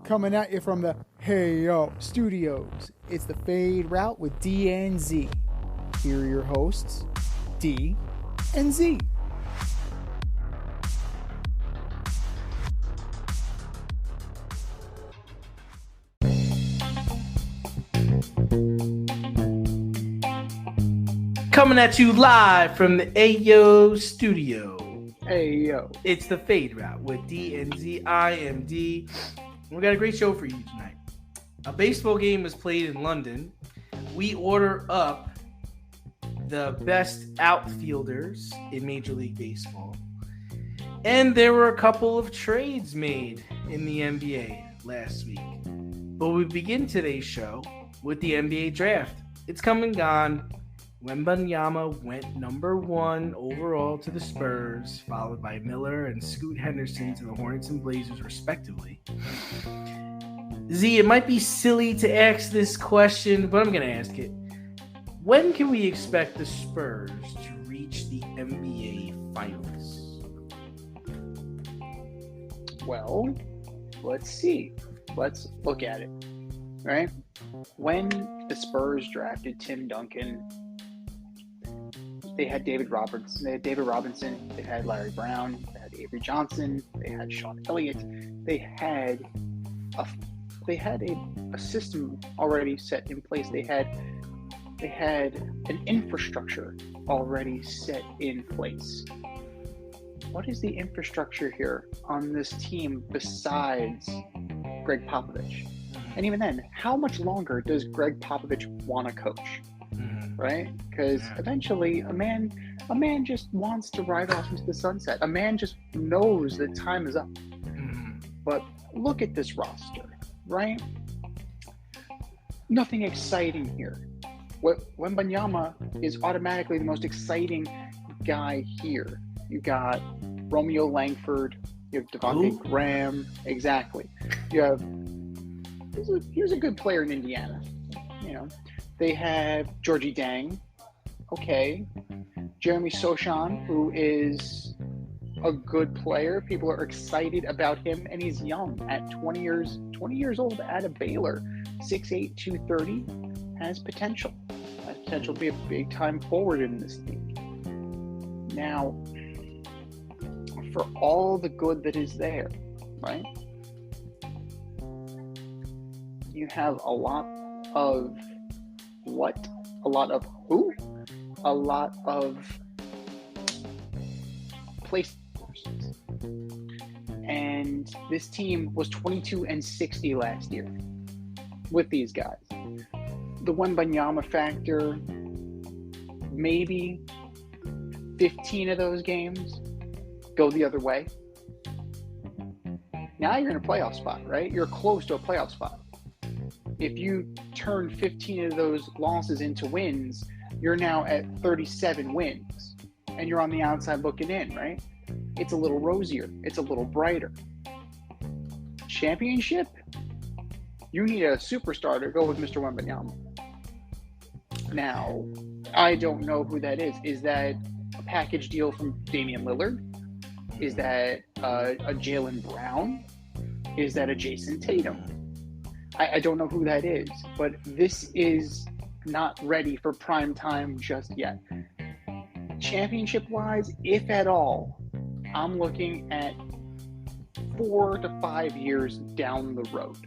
Coming at you from the Hey Yo Studios. It's the Fade Route with D and Z. Here are your hosts, D and Z. Coming at you live from the Ayo Studio. Hey yo. It's the Fade Route with D and Z. I am D. We got a great show for you tonight. A baseball game was played in London. We order up the best outfielders in Major League Baseball. And there were a couple of trades made in the NBA last week. But we begin today's show with the NBA draft. It's come and gone. Wembanyama went number 1 overall to the Spurs, followed by Miller and Scoot Henderson to the Hornets and Blazers, respectively. Z, it might be silly to ask this question, but I'm going to ask it. When can we expect the Spurs to reach the NBA Finals? Well, let's see. Let's look at it, right? When the Spurs drafted Tim Duncan, they had David Robinson, they had Larry Brown, they had Avery Johnson, they had Sean Elliott. They had a system already set in place. They had an infrastructure already set in place. What is the infrastructure here on this team besides Greg Popovich? And even then, how much longer does Greg Popovich want to coach? Right? Because eventually a man just wants to ride off into the sunset. A man just knows that time is up. But look at this roster, right? Nothing exciting here. Wembanyama is automatically the most exciting guy here. You got Romeo Langford, you have Devontae Graham, exactly. You have here's a good player in Indiana, you know. They have Georgie Dang, okay. Jeremy Sochan, who is a good player. People are excited about him, and he's young at 20 years old out of Baylor. 6'8", 230, has potential. Has potential to be a big-time forward in this league. Now, for all the good that is there, right? You have a lot of PlayStations. And this team was 22-60 last year with these guys. The Wembanyama factor, maybe 15 of those games go the other way. Now you're in a playoff spot, right? You're close to a playoff spot. If you turn 15 of those losses into wins, you're now at 37 wins. And you're on the outside looking in, right? It's a little rosier. It's a little brighter. Championship? You need a superstar to go with Mr. Wembanyama. Now, I don't know who that is. Is that a package deal from Damian Lillard? Is that a Jaylen Brown? Is that a Jason Tatum? I don't know who that is, but this is not ready for prime time just yet. Championship-wise, if at all, I'm looking at 4 to 5 years down the road.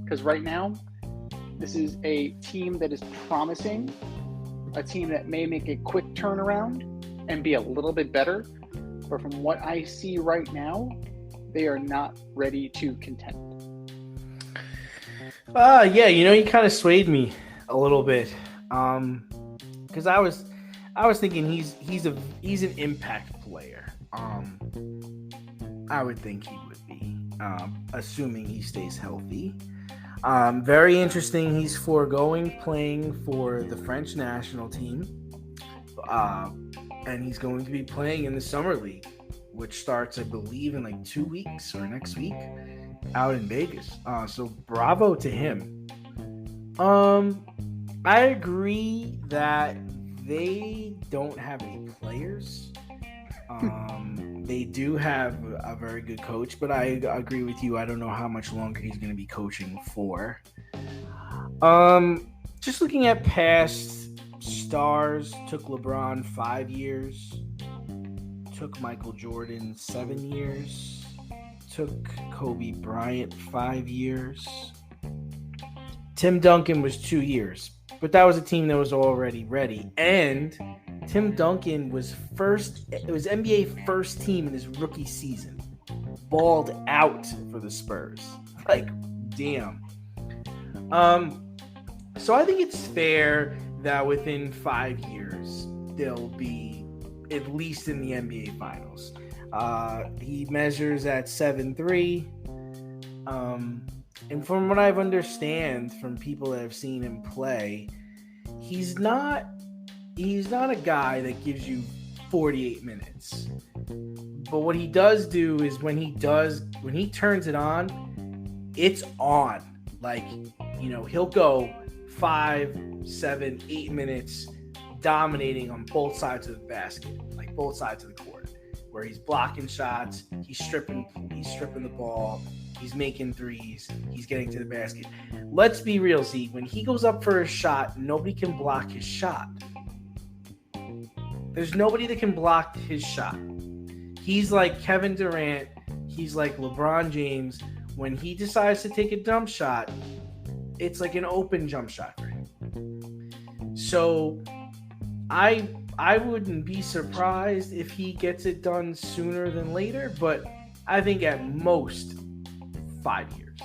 Because right now, this is a team that is promising, a team that may make a quick turnaround and be a little bit better. But from what I see right now, they are not ready to contend. Yeah, you kind of swayed me a little bit, because I was thinking he's an impact player. I would think he would be, assuming he stays healthy. Very interesting. He's foregoing playing for the French national team, and he's going to be playing in the summer league, which starts, I believe, in like 2 weeks or next week, out in Vegas. So bravo to him. I agree that they don't have any players. They do have a very good coach, but I agree with you. I don't know how much longer he's going to be coaching for. Just looking at past stars, took LeBron 5 years, took Michael Jordan 7 years, took Kobe Bryant 5 years. Tim Duncan was 2 years, but that was a team that was already ready. And Tim Duncan was NBA first team in his rookie season. Balled out for the Spurs. Like, damn. So I think it's fair that within 5 years, they'll be at least in the NBA Finals. He measures at 7'3". And from what I've understand from people that have seen him play, he's not a guy that gives you 48 minutes. But what he does do is when he turns it on, it's on. Like, he'll go 5, 7, 8 minutes dominating on both sides of the basket, like both sides of the court, where he's blocking shots, he's stripping the ball, he's making threes, he's getting to the basket. Let's be real, Z. When he goes up for a shot, nobody can block his shot. There's nobody that can block his shot. He's like Kevin Durant. He's like LeBron James. When he decides to take a jump shot, it's like an open jump shot for him. So I wouldn't be surprised if he gets it done sooner than later, but I think at most 5 years.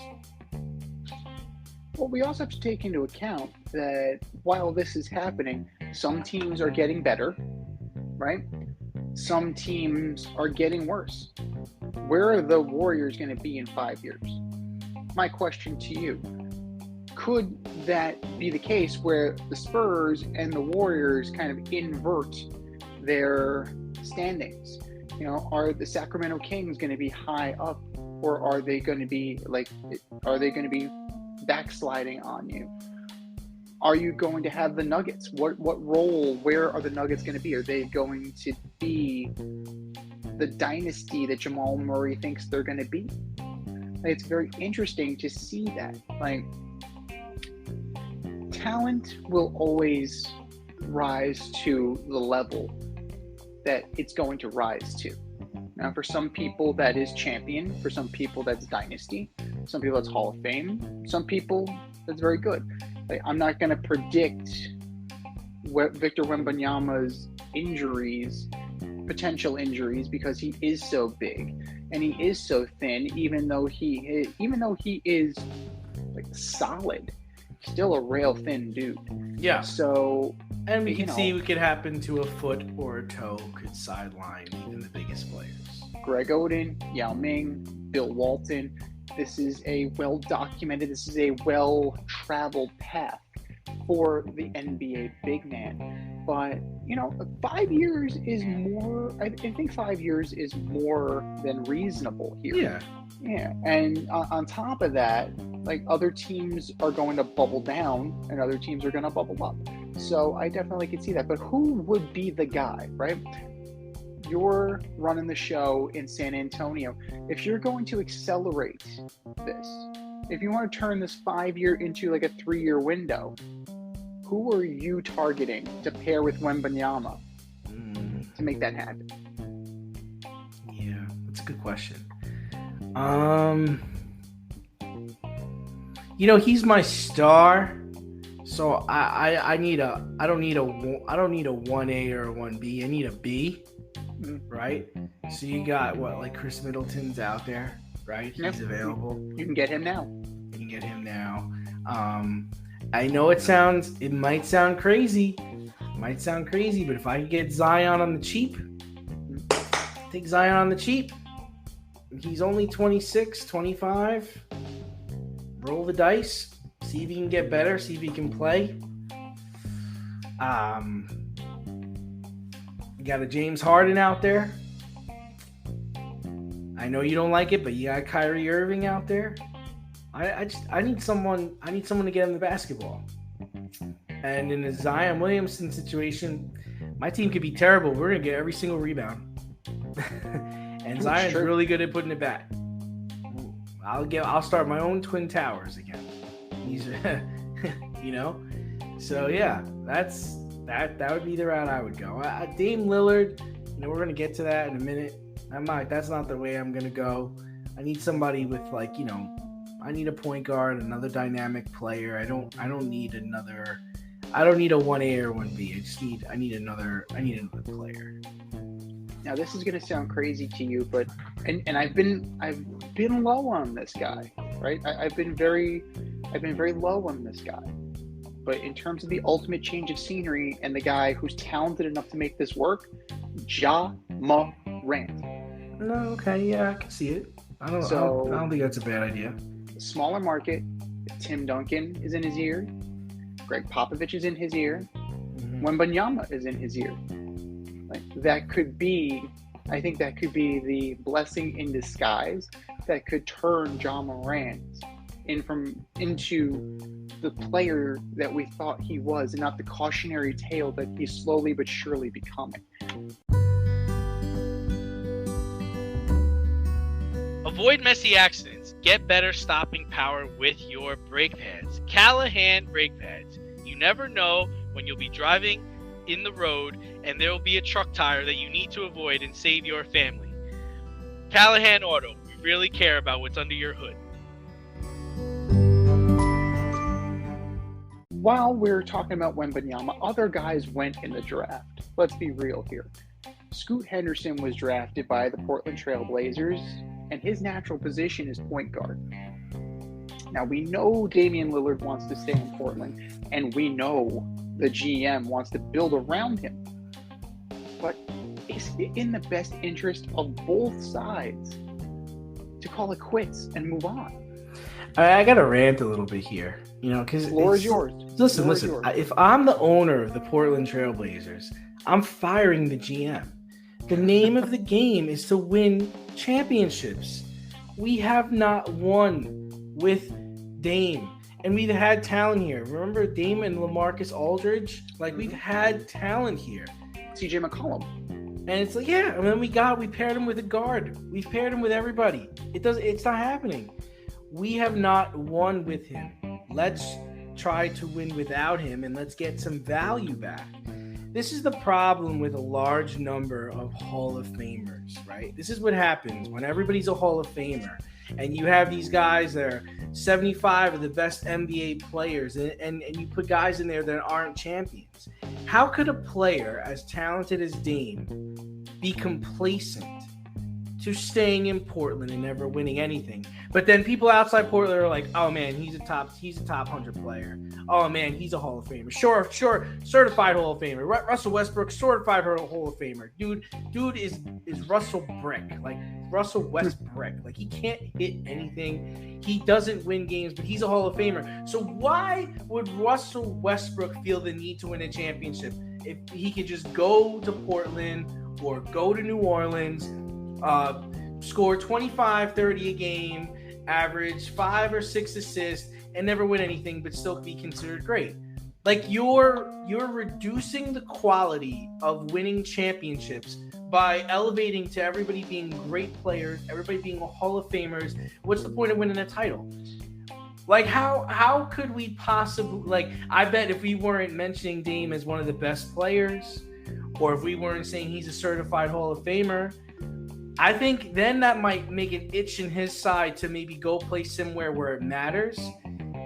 Well, we also have to take into account that while this is happening, some teams are getting better, right? Some teams are getting worse. Where are the Warriors going to be in 5 years? My question to you, could that be the case where the Spurs and the Warriors kind of invert their standings? Are the Sacramento Kings going to be high up, or are they going to be backsliding on you? Are you going to have the Nuggets? What role, where are the Nuggets going to be? Are they going to be the dynasty that Jamal Murray thinks they're going to be? It's very interesting to see that. Talent will always rise to the level that it's going to rise to. Now, for some people, that is champion. For some people, that's dynasty. Some people, that's Hall of Fame. Some people, that's very good. I'm not going to predict Victor Wembanyama's potential injuries, because he is so big and he is so thin. Even though he is like solid, still a rail thin dude. Yeah. So, and we can see what could happen to a foot or a toe could sideline even the biggest players. Greg Oden, Yao Ming, Bill Walton. This is a well-documented, this is a well-traveled path for the NBA big man. But, 5 years is more, I think 5 years is more than reasonable here. Yeah. Yeah. And on top of that, other teams are going to bubble down and other teams are going to bubble up. So I definitely could see that. But who would be the guy, right? You're running the show in San Antonio. If you're going to accelerate this, if you want to turn this 5 year into like a 3 year window, who are you targeting to pair with Wembanyama to make that happen? Yeah, that's a good question. He's my star, so I don't need a 1A or a 1B. I need a B, right? So you got Chris Middleton's out there, right? Yep. He's available. You can get him now. I know it might sound crazy, but if I could get Zion on the cheap, take Zion on the cheap. He's only 26, 25. Roll the dice. See if he can get better. See if he can play. You got a James Harden out there. I know you don't like it, but you got Kyrie Irving out there. I need someone to get him the basketball. And in a Zion Williamson situation, my team could be terrible. We're gonna get every single rebound. And Zion's really good at putting it back. I'll start my own Twin Towers again. He's, So yeah, that would be the route I would go. Dame Lillard, we're gonna get to that in a minute. That's not the way I'm gonna go. I need somebody with I need a point guard, another dynamic player. I don't need another. I don't need a 1A or 1B. I need another player. Now this is going to sound crazy to you, but and I've been low on this guy, right? I've been very low on this guy. But in terms of the ultimate change of scenery and the guy who's talented enough to make this work, Ja Morant. No, okay, yeah, I can see it. I don't think that's a bad idea. Smaller market. Tim Duncan is in his ear. Greg Popovich is in his ear. Wembanyama is in his ear. I think that could be the blessing in disguise that could turn Ja Morant into the player that we thought he was, and not the cautionary tale that he's slowly but surely becoming. Avoid messy accidents. Get better stopping power with your brake pads. Callahan brake pads. You never know when you'll be driving in the road and there will be a truck tire that you need to avoid and save your family. Callahan Auto. We really care about what's under your hood. While we're talking about Wembanyama, other guys went in the draft. Let's be real here. Scoot Henderson was drafted by the Portland Trail Blazers, and his natural position is point guard. Now, we know Damian Lillard wants to stay in Portland, and we know the GM wants to build around him. But is it in the best interest of both sides to call it quits and move on? I got to rant a little bit here, because floor is yours. Listen. If I'm the owner of the Portland Trail Blazers, I'm firing the GM. The name of the game is to win championships. We have not won with Dame, and we've had talent here. Remember Dame and LaMarcus Aldridge? We've had talent here. CJ McCollum. And it's and then we paired him with a guard. We've paired him with everybody. It's not happening. We have not won with him. Let's try to win without him, and let's get some value back. This is the problem with a large number of Hall of Famers, right? This is what happens when everybody's a Hall of Famer, and you have these guys that are 75 of the best NBA players, and you put guys in there that aren't champions. How could a player as talented as Dame be complacent to staying in Portland and never winning anything? But then people outside Portland are like, oh man, he's a top 100 player. Oh man, he's a Hall of Famer. Sure, certified Hall of Famer. Russell Westbrook, certified Hall of Famer. Dude is Russell Brick, Russell Westbrook. He can't hit anything. He doesn't win games, but he's a Hall of Famer. So why would Russell Westbrook feel the need to win a championship if he could just go to Portland or go to New Orleans, score 25, 30 a game, average 5 or 6 assists, and never win anything, but still be considered great? You're reducing the quality of winning championships by elevating to everybody being great players, everybody being Hall of Famers. What's the point of winning a title? How could we possibly, I bet if we weren't mentioning Dame as one of the best players, or if we weren't saying he's a certified Hall of Famer, I think then that might make an itch in his side to maybe go play somewhere where it matters,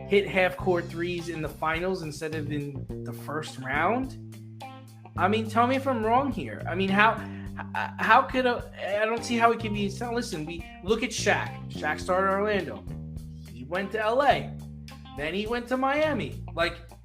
hit half-court threes in the finals instead of in the first round. Tell me if I'm wrong here. How could I don't see how it can be. Listen, we look at Shaq. Shaq started Orlando. He went to LA. Then he went to Miami.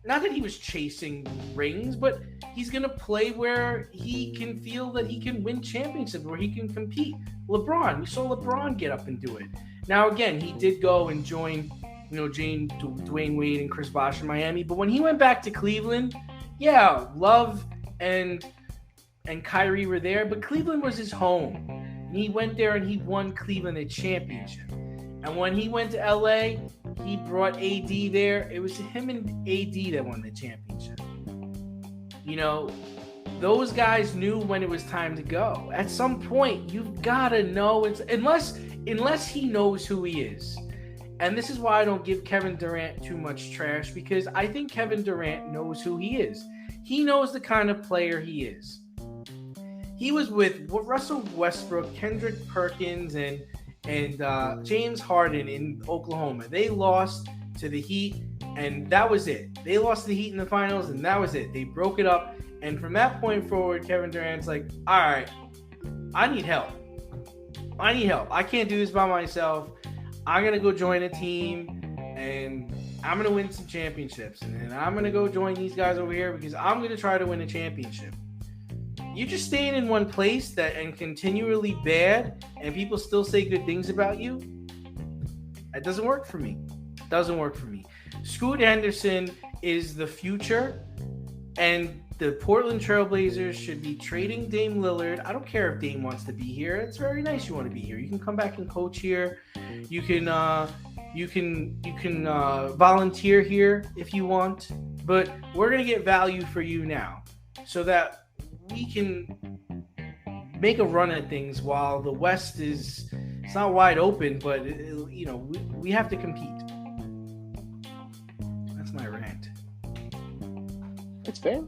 Not that he was chasing rings, but he's going to play where he can feel that he can win championships, where he can compete. LeBron, we saw LeBron get up and do it. Now, again, he did go and join, Dwayne Wade and Chris Bosh in Miami. But when he went back to Cleveland, Love and Kyrie were there, but Cleveland was his home. And he went there and he won Cleveland a championship. And when he went to LA, he brought AD there. It was him and AD that won the championship. those guys knew when it was time to go. At some point, you've got to know. Unless he knows who he is. And this is why I don't give Kevin Durant too much trash, because I think Kevin Durant knows who he is. He knows the kind of player he is. He was with Russell Westbrook, Kendrick Perkins, and James Harden in Oklahoma. They lost to the Heat, and that was it. They lost to the Heat in the finals, and that was it. They broke it up. And from that point forward, Kevin Durant's like, all right, I need help. I can't do this by myself. I'm going to go join a team, and I'm going to win some championships. And then I'm going to go join these guys over here because I'm going to try to win a championship. You're just staying in one place and continually bad, and people still say good things about you. That doesn't work for me. Scoot Henderson is the future, and the Portland Trailblazers should be trading Dame Lillard. I don't care if Dame wants to be here. It's very nice you want to be here. You can come back and coach here. You can volunteer here if you want. But we're gonna get value for you now, so that we can make a run at things while the West it's not wide open, but we have to compete. That's my rant. It's fair.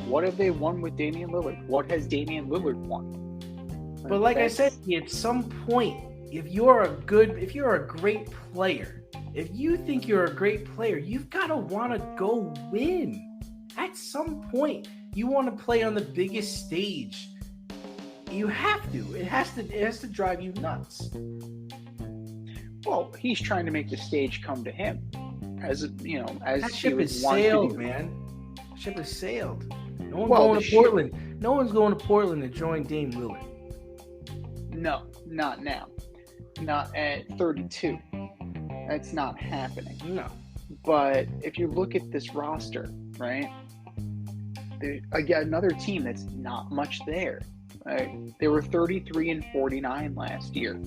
What have they won with Damian Lillard? What has Damian Lillard won? But like I said, at some point, if you're a great player, if you think you're a great player, you've got to want to go win. At some point, you want to play on the biggest stage. You have to. It has to drive you nuts. Well, he's trying to make the stage come to him, as that he ship would has want sailed, to do. man. Ship has sailed. No one's going to Portland. No one's going to Portland to join Dame Lillard. No, not now. Not at 32. That's not happening. No. But if you look at this roster, right? Again, another team that's not much there. Right? They were 33-49 last year.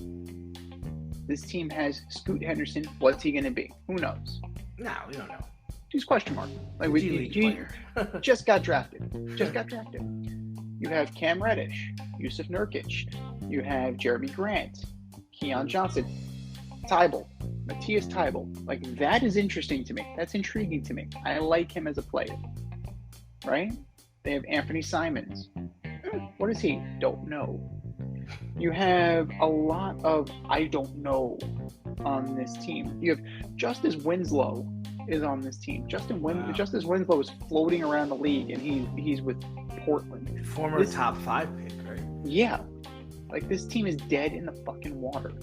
This team has Scoot Henderson. What's he going to be? Who knows? No, we don't know. He's question mark. Like player. just got drafted. You have Cam Reddish, Yusuf Nurkic. You have Jeremy Grant, Keon Johnson, Matthias Tybalt. Like, that is interesting to me. That's intriguing to me. I like him as a player. Right? They have Anthony Simons. What is he? Don't know. You have a lot of I don't know on this team. You have Justice Winslow is on this team. Justice Winslow is floating around the league, and he's with Portland. Former top 5 pick, right? Yeah. Like, this team is dead in the fucking water.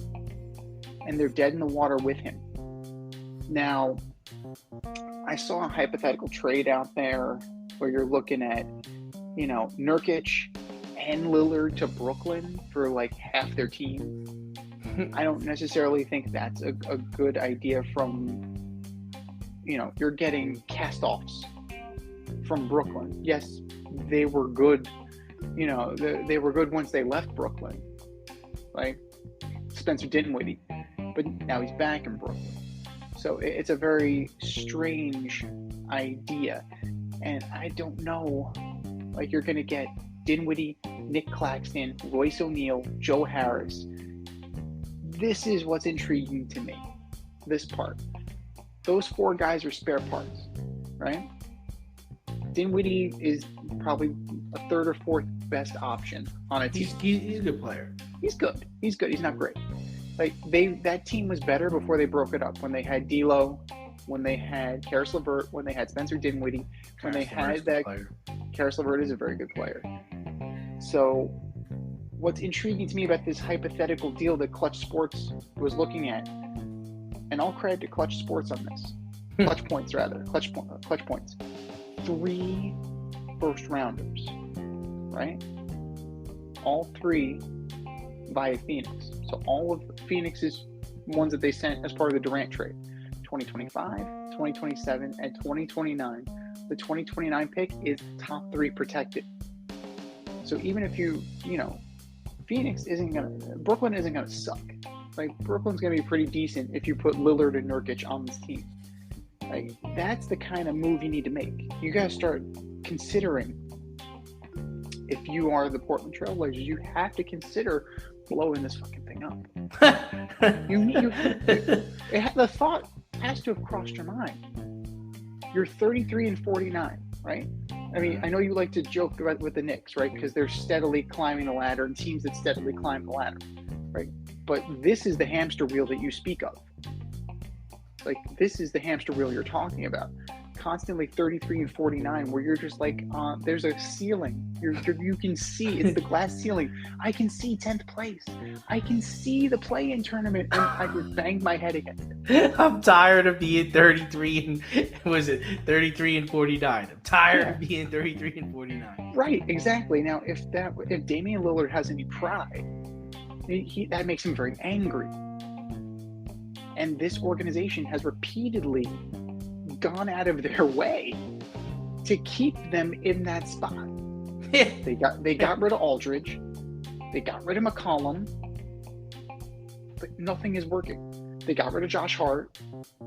And they're dead in the water with him. Now, I saw a hypothetical trade out there where you're looking at, Nurkic and Lillard to Brooklyn for like half their team. I don't necessarily think that's a good idea from, you're getting cast-offs from Brooklyn. Yes, they were good. They were good once they left Brooklyn. Like Spencer Dinwiddie. But now he's back in Brooklyn. So it's a very strange idea. And I don't know, like, you're going to get Dinwiddie, Nick Claxton, Royce O'Neal, Joe Harris. This is what's intriguing to me, this part. Those 4 guys are spare parts, right? Dinwiddie is probably a 3rd or 4th best option on a team. He's a good player. He's good. He's not great. Like, that team was better before they broke it up. When they had D'Lo, when they had Karis LeVert, when they had Spencer Dinwiddie, when they had that. Karis LeVert is a very good player. So, what's intriguing to me about this hypothetical deal that Clutch Sports was looking at, and all credit to Clutch Sports on this. Clutch Points. 3 first rounders, right? All 3 via Phoenix. So all of Phoenix's ones that they sent as part of the Durant trade, 2025, 2027, and 2029. The 2029 pick is top 3 protected. So even if Brooklyn isn't gonna suck. Like, Brooklyn's gonna be pretty decent if you put Lillard and Nurkic on this team. Like, that's the kind of move you need to make. You gotta start considering if you are the Portland Trailblazers, you have to consider blowing this fucking thing up. The thought has to have crossed your mind. You're 33-49, right? I mean, I know you like to joke about with the Knicks, right? Because they're steadily climbing the ladder, and teams that steadily climb the ladder, right? But this is the hamster wheel that you speak of. Like, this is the hamster wheel you're talking about. Constantly 33-49, where you're just like, there's a ceiling. You can see, it's the glass ceiling. I can see 10th place. I can see the play-in tournament, and I would bang my head against it. I'm tired of being 33 and 49. I'm tired of being 33 and 49. Right, exactly. Now, if Damian Lillard has any pride, that makes him very angry. And this organization has repeatedly gone out of their way to keep them in that spot. They got rid of Aldridge, they got rid of McCollum, but nothing is working. They got rid of Josh Hart,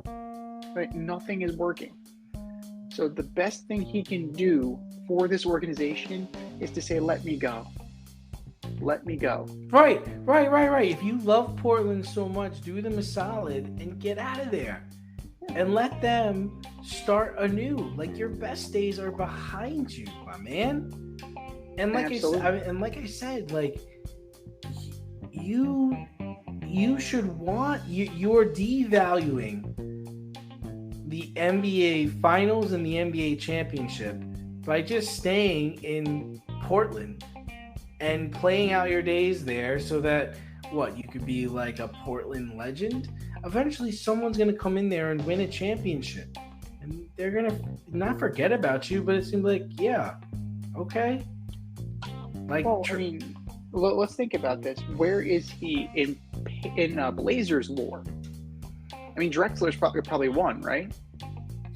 but nothing is working. So the best thing he can do for this organization is to say, let me go. Let me go. Right. If you love Portland so much, do them a solid and get out of there. And let them start anew. Like, your best days are behind you, my man. And like I said, like, you should you're devaluing the NBA Finals and the NBA Championship by just staying in Portland and playing out your days there, so that you could be like a Portland legend. Eventually someone's going to come in there and win a championship, and they're going to not forget about you, but it seems like, yeah, okay. Like, I mean, let's think about this. Where is he in Blazers lore? I mean, Drexler's probably one, right? Yeah.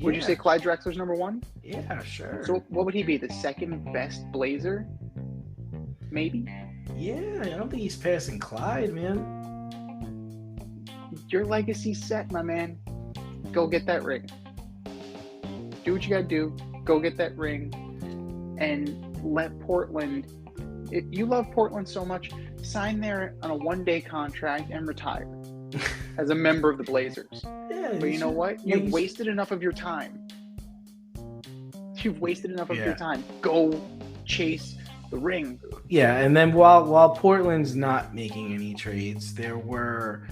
Would you say Clyde Drexler's number one? Yeah, sure. So what would he be? The second best Blazer? Maybe? Yeah, I don't think he's passing Clyde, man. Your legacy's set, my man. Go get that ring. Do what you gotta do. Go get that ring. And let Portland... If you love Portland so much, sign there on a one-day contract and retire as a member of the Blazers. Yeah, but you know what? You've wasted enough of your time. You've wasted enough of your time. Go chase the ring. Yeah, and then while Portland's not making any trades, there were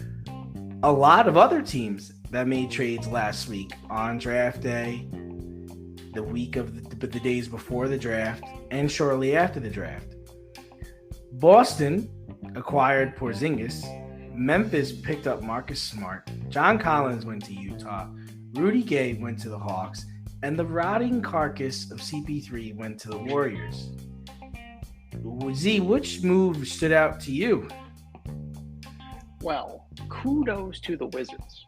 a lot of other teams that made trades last week on draft day, the week of the days before the draft, and shortly after the draft. Boston acquired Porzingis. Memphis picked up Marcus Smart. John Collins went to Utah. Rudy Gay went to the Hawks. And the rotting carcass of CP3 went to the Warriors. Z, which move stood out to you? Well, kudos to the Wizards.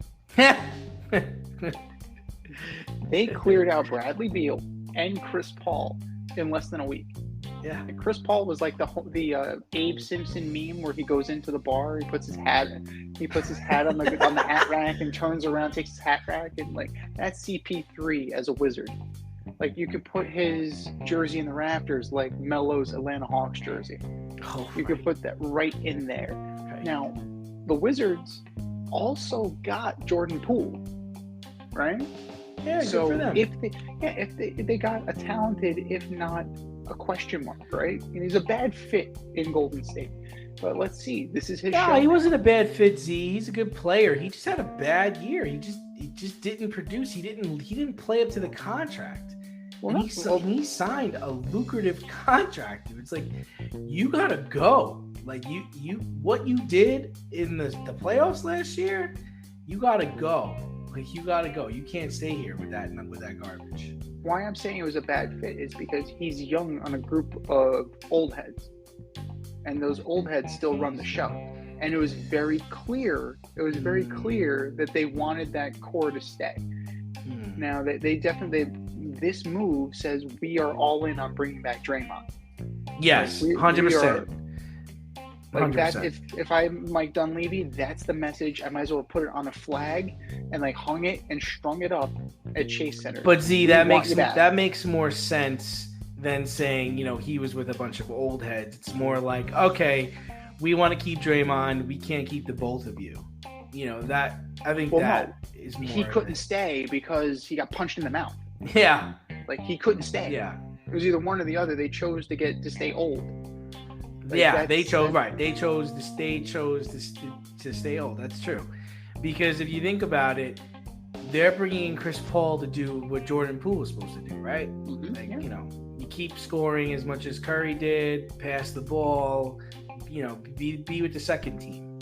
They cleared out Bradley Beal and Chris Paul in less than a week. Yeah, and Chris Paul was like the Abe Simpson meme where he goes into the bar, he puts his hat on the hat rack and turns around, takes his hat rack, and like that's CP3 as a Wizard. Like, you could put his jersey in the rafters like Melo's Atlanta Hawks jersey. You could put that right in there. Okay. Now, the Wizards also got Jordan Poole, right? Yeah, so good for them. if they got a talented, if not a question mark, right? And he's a bad fit in Golden State. But let's see. This is his show. No, he wasn't a bad fit, Z. He's a good player. He just had a bad year. He just didn't produce. He didn't play up to the contract. Well, and he signed a lucrative contract. It's like, you gotta go. Like, you what you did in the playoffs last year, you gotta go. Like, you gotta go. You can't stay here with that garbage. Why I'm saying it was a bad fit is because he's young on a group of old heads, and those old heads still run the show. And it was very clear. That they wanted that core to stay. Now they definitely. This move says we are all in on bringing back Draymond. Yes, 100%. Like that. If I'm Mike Dunleavy, that's the message. I might as well put it on a flag and like hung it and strung it up at Chase Center. But Z, that makes more sense than saying, he was with a bunch of old heads. It's more like, okay, we want to keep Draymond. We can't keep the both of you. That I think is more. He couldn't stay because he got punched in the mouth. Yeah. Like he couldn't stay. Yeah. It was either one or the other. They chose to stay old. They chose to stay old. That's true. Because if you think about it, they're bringing in Chris Paul to do what Jordan Poole was supposed to do, right? Mm-hmm. You keep scoring as much as Curry did, pass the ball, be with the second team,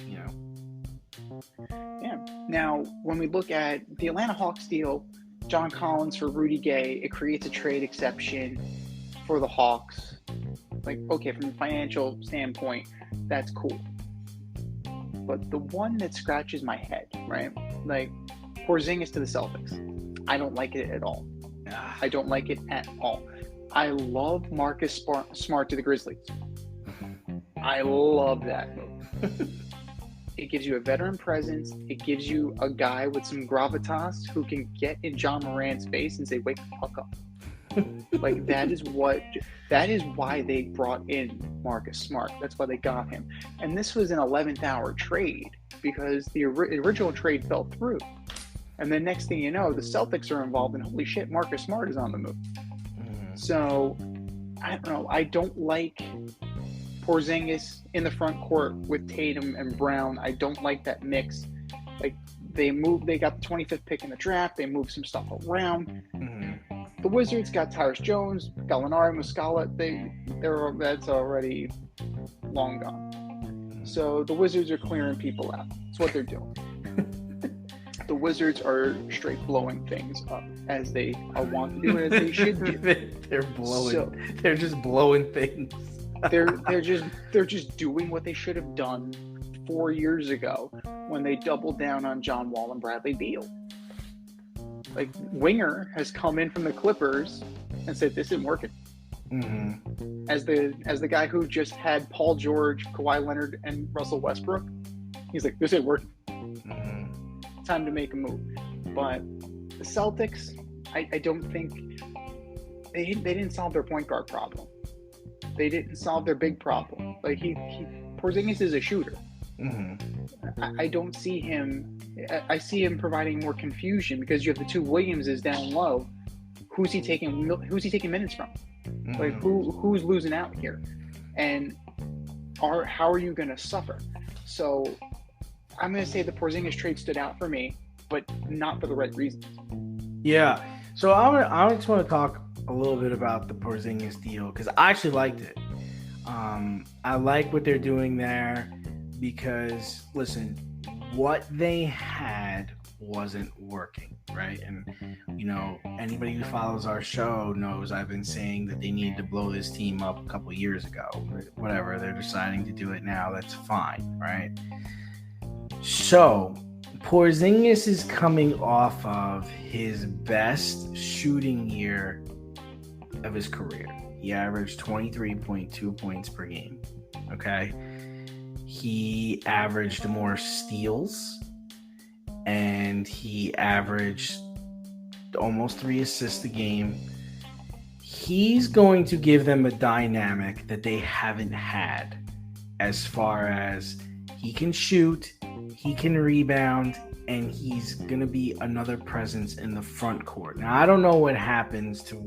Yeah. Now, when we look at the Atlanta Hawks deal, John Collins for Rudy Gay, it creates a trade exception for the Hawks. Like, okay, from a financial standpoint, that's cool. But the one that scratches my head, right? Like, Porzingis to the Celtics. I don't like it at all. I don't like it at all. I love Marcus Smart to the Grizzlies. I love that move. It gives you a veteran presence. It gives you a guy with some gravitas who can get in John Morant's face and say, wake the fuck up. Like, that is why they brought in Marcus Smart. That's why they got him. And this was an 11th hour trade because the original trade fell through. And then next thing you know, the Celtics are involved, and holy shit, Marcus Smart is on the move. So, I don't know. I don't like Porzingis in the front court with Tatum and Brown. I don't like that mix. Like, they got the 25th pick in the draft. They moved some stuff around. The Wizards got Tyrese Jones, Gallinari, Muscala. That's already long gone. So the Wizards are clearing people out. That's what they're doing. The Wizards are straight blowing things up as they are wont to do, as they should do. They're blowing. They're just blowing things. they're just doing what they should have done 4 years ago when they doubled down on John Wall and Bradley Beal. Like, Winger has come in from the Clippers and said this isn't working. Mm-hmm. As the guy who just had Paul George, Kawhi Leonard, and Russell Westbrook, he's like, this ain't working. Mm-hmm. Time to make a move. But the Celtics, I don't think they didn't solve their point guard problem. They didn't solve their big problem. Like, Porzingis is a shooter. Mm-hmm. I don't see him. I see him providing more confusion because you have the two Williamses down low. Who's he taking minutes from? Mm-hmm. Like, who's losing out here? And how are you going to suffer? So I'm going to say the Porzingis trade stood out for me, but not for the right reasons. Yeah. So I just want to talk a little bit about the Porzingis deal because I actually liked it. I like what they're doing there because, listen, what they had wasn't working, right? And, anybody who follows our show knows I've been saying that they needed to blow this team up a couple years ago. Whatever, they're deciding to do it now. That's fine, right? So, Porzingis is coming off of his best shooting year of his career. He averaged 23.2 points per game, okay? He averaged more steals, and he averaged almost 3 assists a game. He's going to give them a dynamic that they haven't had as far as he can shoot, he can rebound, and he's going to be another presence in the front court. Now, I don't know what happens to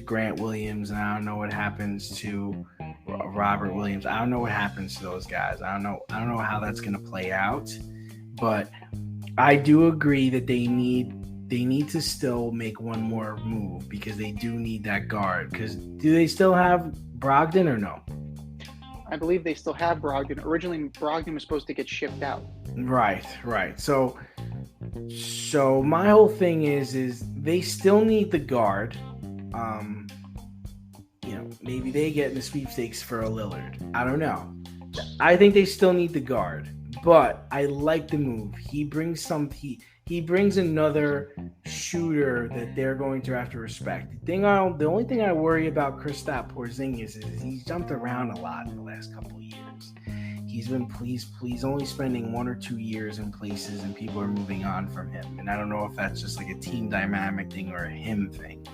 Grant Williams, and I don't know what happens to Robert Williams. I don't know what happens to those guys. I don't know how that's going to play out, but I do agree that they need to still make one more move because they do need that guard. Because do they still have Brogdon or no? I believe they still have Brogdon. Originally, Brogdon was supposed to get shipped out. Right. So my whole thing is they still need the guard. Maybe they get in the sweepstakes for a Lillard. I don't know. I think they still need the guard, but I like the move. He brings he brings another shooter that they're going to have to respect. The only thing I worry about Kristaps Porzingis is he's jumped around a lot in the last couple of years. He's only spending 1 or 2 years in places, and people are moving on from him. And I don't know if that's just like a team dynamic thing or a him thing.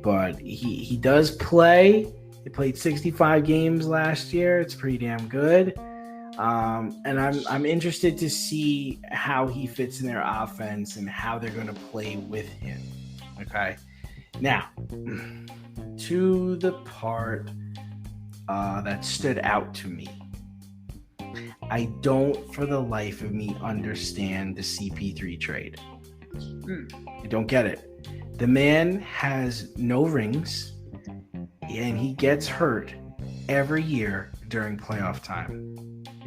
but he does play. He played 65 games last year. It's pretty damn good. And I'm interested to see how he fits in their offense and how they're going to play with him. Okay. Now, to the part that stood out to me. I don't, for the life of me, understand the CP3 trade. I don't get it. The man has no rings, and he gets hurt every year during playoff time.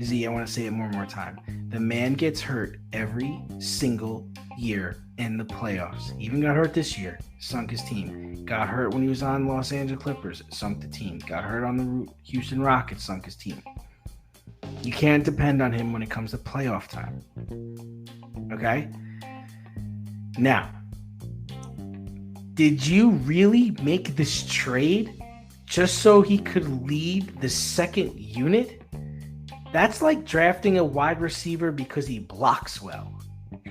Z, I want to say it one more time. The man gets hurt every single year in the playoffs. He even got hurt this year, sunk his team. Got hurt when he was on Los Angeles Clippers, sunk the team. Got hurt on the Houston Rockets, sunk his team. You can't depend on him when it comes to playoff time. Okay? Now, did you really make this trade just so he could lead the second unit? That's like drafting a wide receiver because he blocks well.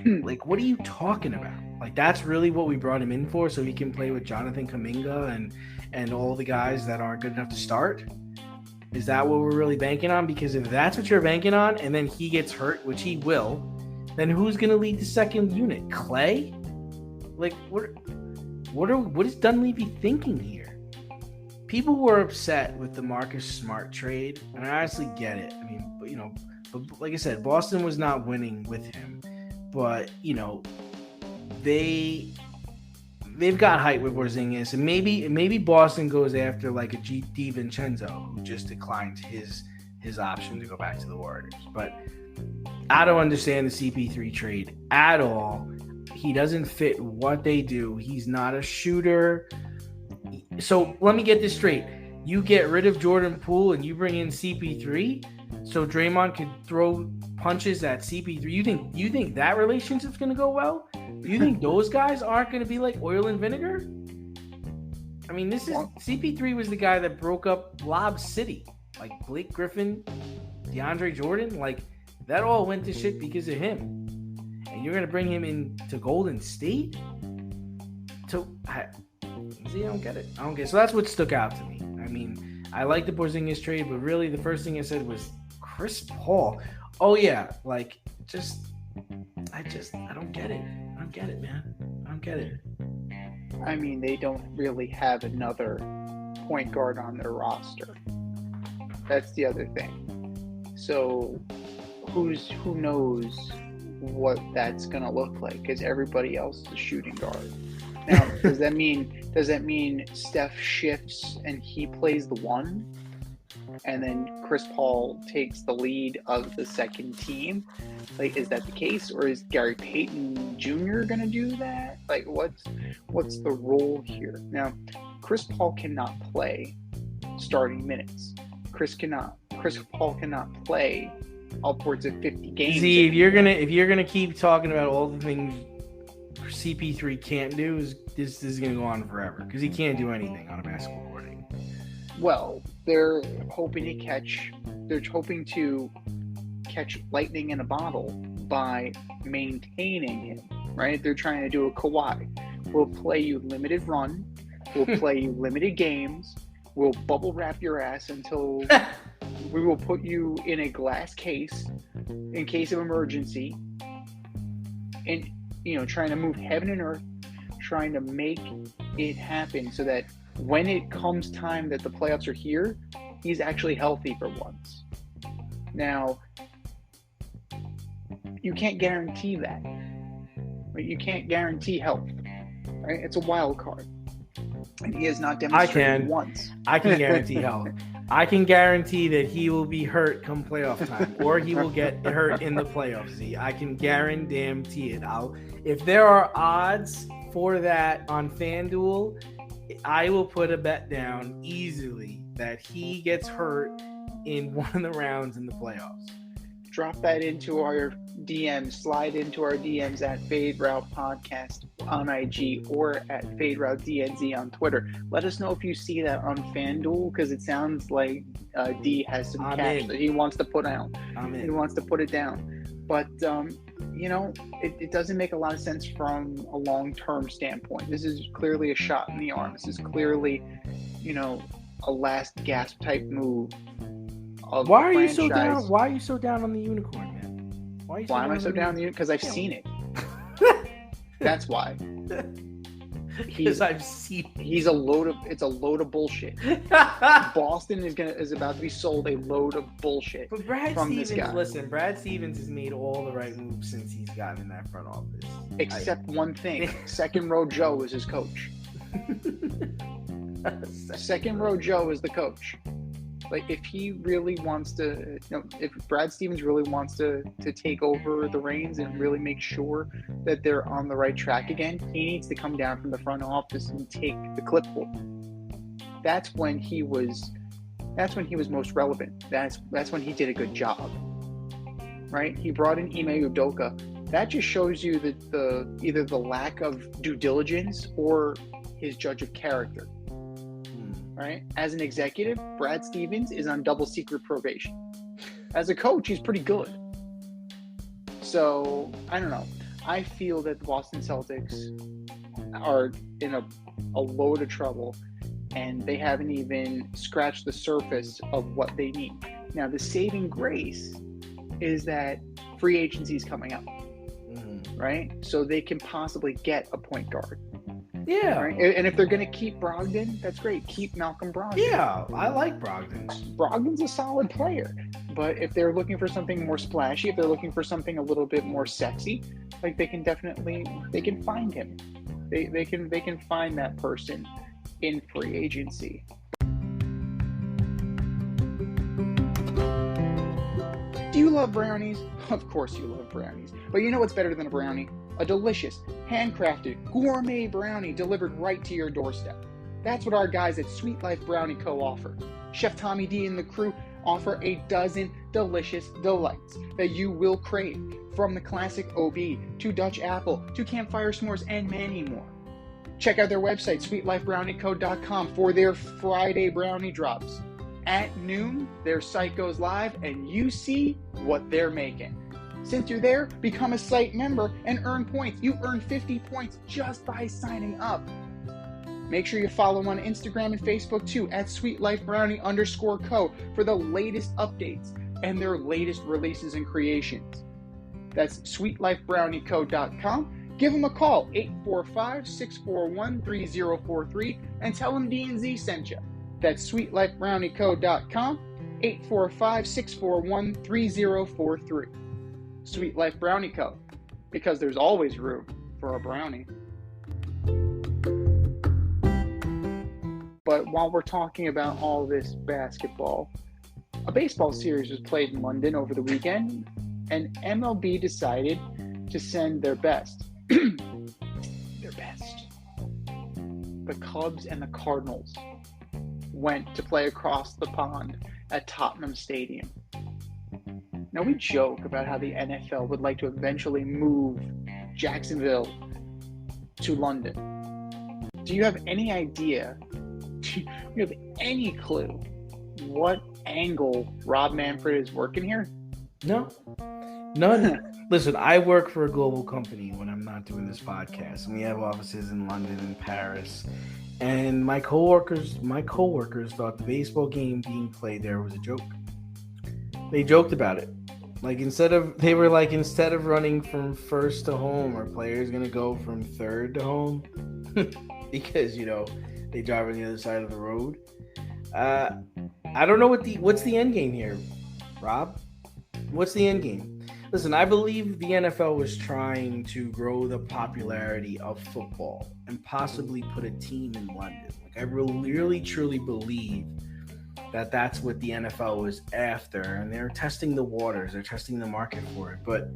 Like, what are you talking about? Like, that's really what we brought him in for, so he can play with Jonathan Kuminga and all the guys that aren't good enough to start? Is that what we're really banking on? Because if that's what you're banking on, and then he gets hurt, which he will, then who's going to lead the second unit? Clay? Like, what is Dunleavy thinking here? People were upset with the Marcus Smart trade, and I honestly get it. I mean, but like I said, Boston was not winning with him, but they've got height with Porzingis, and maybe Boston goes after like a DiVincenzo who just declined his option to go back to the Warriors. But I don't understand the CP3 trade at all. He doesn't fit what they do. He's not a shooter. So let me get this straight. You get rid of Jordan Poole and you bring in CP3 so Draymond can throw punches at CP3. You think that relationship's going to go well? You think those guys aren't going to be like oil and vinegar? I mean, CP3 was the guy that broke up Lob City. Like Blake Griffin, DeAndre Jordan, like that all went to shit because of him. And you're going to bring him into Golden State? I don't get it. So that's what stuck out to me. I mean, I like the Porzingis trade, but really the first thing I said was Chris Paul. Oh yeah, like I don't get it. I don't get it, man. I don't get it. I mean, they don't really have another point guard on their roster. That's the other thing. So who knows what that's gonna look like? Because everybody else is a shooting guard. Now, does that mean Steph shifts and he plays the one, and then Chris Paul takes the lead of the second team? Like, is that the case, or is Gary Payton Jr. gonna do that? Like, what's the role here? Now, Chris Paul cannot play starting minutes. Chris Paul cannot play upwards of 50 games. See, if you're gonna keep talking about all the things CP3 can't do, this is going to go on forever because he can't do anything on a basketball court. Well, they're hoping to catch lightning in a bottle by maintaining him, right? They're trying to do a Kawhi. We'll play you limited run. We'll play you limited games. We'll bubble wrap your ass until we will put you in a glass case in case of emergency. And trying to move heaven and earth, trying to make it happen so that when it comes time that the playoffs are here, he's actually healthy for once. Now, you can't guarantee that. Right? You can't guarantee health. Right? It's a wild card. And he has not demonstrated once. I can guarantee health. I can guarantee that he will be hurt come playoff time, or he will get hurt in the playoffs. Z, I can guarantee it. If there are odds for that on FanDuel, I will put a bet down easily that he gets hurt in one of the rounds in the playoffs. Drop that into our DMs. Slide into our DMs at Fade Route Podcast on IG or at Fade Route DNZ on Twitter. Let us know if you see that on FanDuel, because it sounds like D has some cash that he wants to put out. He wants to put it down. But it doesn't make a lot of sense from a long-term standpoint. This is clearly a shot in the arm. This is clearly, a last gasp type move. Why are you so down? Why are you so down on the unicorn, man? Why am I so down on the unicorn? Because I've seen it. That's why. Because I've seen it. It's a load of bullshit. Boston is about to be sold a load of bullshit. But Brad Stevens has made all the right moves since he's gotten in that front office. Except one thing. Second row Joe is his coach. Second row Joe is the coach. Like, if he really wants to, if Brad Stevens really wants to take over the reins and really make sure that they're on the right track again, he needs to come down from the front office and take the clipboard. That's when he was most relevant. That's when he did a good job. Right? He brought in Ime Udoka. That just shows you that either the lack of due diligence or his judge of character. Right? As an executive, Brad Stevens is on double secret probation. As a coach, he's pretty good. So, I don't know. I feel that the Boston Celtics are in a load of trouble, and they haven't even scratched the surface of what they need. Now, the saving grace is that free agency is coming up, right? So they can possibly get a point guard. Yeah. Right? And if they're going to keep Brogdon, that's great. Keep Malcolm Brogdon. Yeah, I like Brogdon. Brogdon's a solid player. But if they're looking for something more splashy, if they're looking for something a little bit more sexy, like they can find him. They can find that person in free agency. Do you love brownies? Of course you love brownies. But you know what's better than a brownie? A delicious, handcrafted, gourmet brownie delivered right to your doorstep. That's what our guys at Sweet Life Brownie Co. offer. Chef Tommy D and the crew offer a dozen delicious delights that you will crave, from the classic OB to Dutch apple to campfire s'mores and many more. Check out their website, sweetlifebrownieco.com, for their Friday brownie drops. At noon, their site goes live and you see what they're making. Since you're there, become a site member and earn points. You earn 50 points just by signing up. Make sure you follow them on Instagram and Facebook too, at sweetlifebrownie_co, for the latest updates and their latest releases and creations. That's sweetlifebrownieco.com. Give them a call, 845-641-3043, and tell them D&Z sent you. That's sweetlifebrownieco.com, 845-641-3043. Sweet Life Brownie Co., because there's always room for a brownie. But while we're talking about all this basketball, a baseball series was played in London over the weekend, and MLB decided to send their best. Their best. The Cubs and the Cardinals went to play across the pond at Tottenham Stadium. Now, we joke about how the NFL would like to eventually move Jacksonville to London. Do you have any idea, do you have any clue what angle Rob Manfred is working here? No. None. Listen, I work for a global company when I'm not doing this podcast, and we have offices in London and Paris. And my coworkers thought the baseball game being played there was a joke. They joked about it. Instead of running from first to home, our players going to go from third to home because, they drive on the other side of the road. I don't know what's the end game here, Rob? What's the end game? Listen, I believe the NFL was trying to grow the popularity of football and possibly put a team in London. I really, truly believe that that's what the NFL was after, and they're testing the waters, they're testing the market for it. But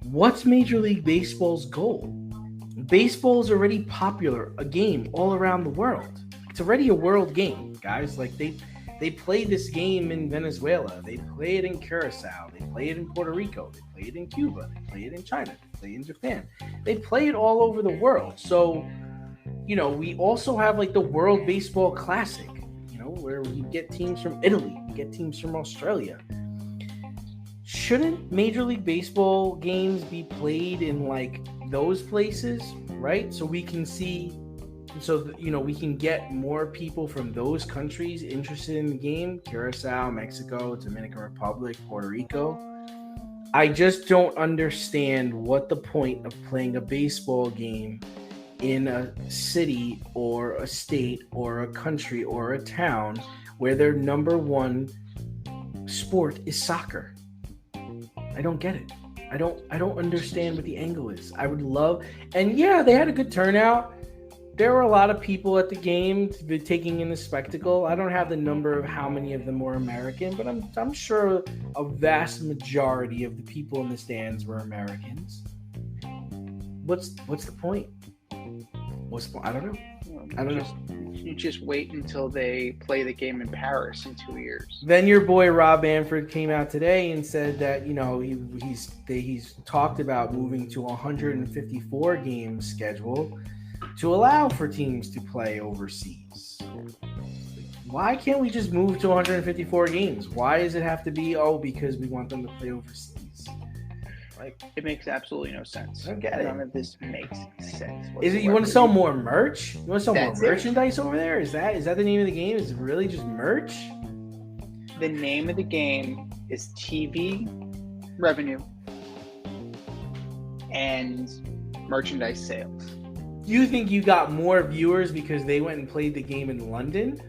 what's Major League Baseball's goal? Baseball is already popular, a game all around the world. It's already a world game, guys. They play this game in Venezuela, they play it in Curacao, they play it in Puerto Rico, they play it in Cuba, they play it in China, they play it in Japan. They play it all over the world. So, we also have the World Baseball Classic, where we get teams from Italy, we get teams from Australia. shouldn't Major League Baseball games be played in like those places, right? So we can see, we can get more people from those countries interested in the game: Curacao, Mexico, Dominican Republic, Puerto Rico. I just don't understand what the point of playing a baseball game in a city or a state or a country or a town where their number one sport is soccer. I don't get it. I don't understand what the angle is. I would love, and yeah, they had a good turnout. There were a lot of people at the game taking in the spectacle. I don't have the number of how many of them were American, but I'm sure a vast majority of the people in the stands were Americans. What's the point? I don't know. You just wait until they play the game in Paris in 2 years. Then your boy Rob Manfred came out today and said that he's talked about moving to a 154 game schedule to allow for teams to play overseas. Why can't we just move to 154 games? Why does it have to be because we want them to play overseas? Like, it makes absolutely no sense. I don't get it. None of this makes sense. Is it you want to sell more merch? You want to sell more That's it. merchandise over there? Is that the name of the game? Is it really just merch? The name of the game is TV revenue and merchandise sales. You think you got more viewers because they went and played the game in London?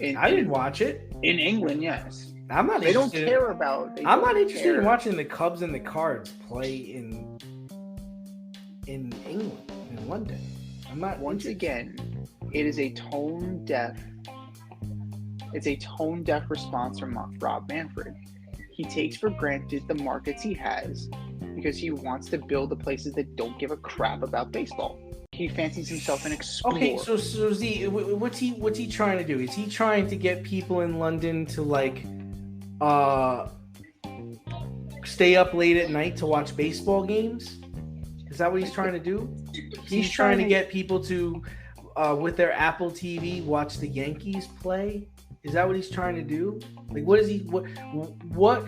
I didn't watch it. In England, yes. I'm not. They don't care about. I'm not interested in watching the Cubs and the Cards play in England, in London. I'm not. Once again, it is a tone deaf. It's a tone deaf response from Rob Manfred. He takes for granted the markets he has because he wants to build the places that don't give a crap about baseball. He fancies himself an explorer. Okay, so Z, what's he trying to do? Is he trying to get people in London to like stay up late at night to watch baseball games? Is that what he's trying to do? He's trying to get people to with their Apple TV watch the Yankees play? Is that what he's trying to do? Like, what is he what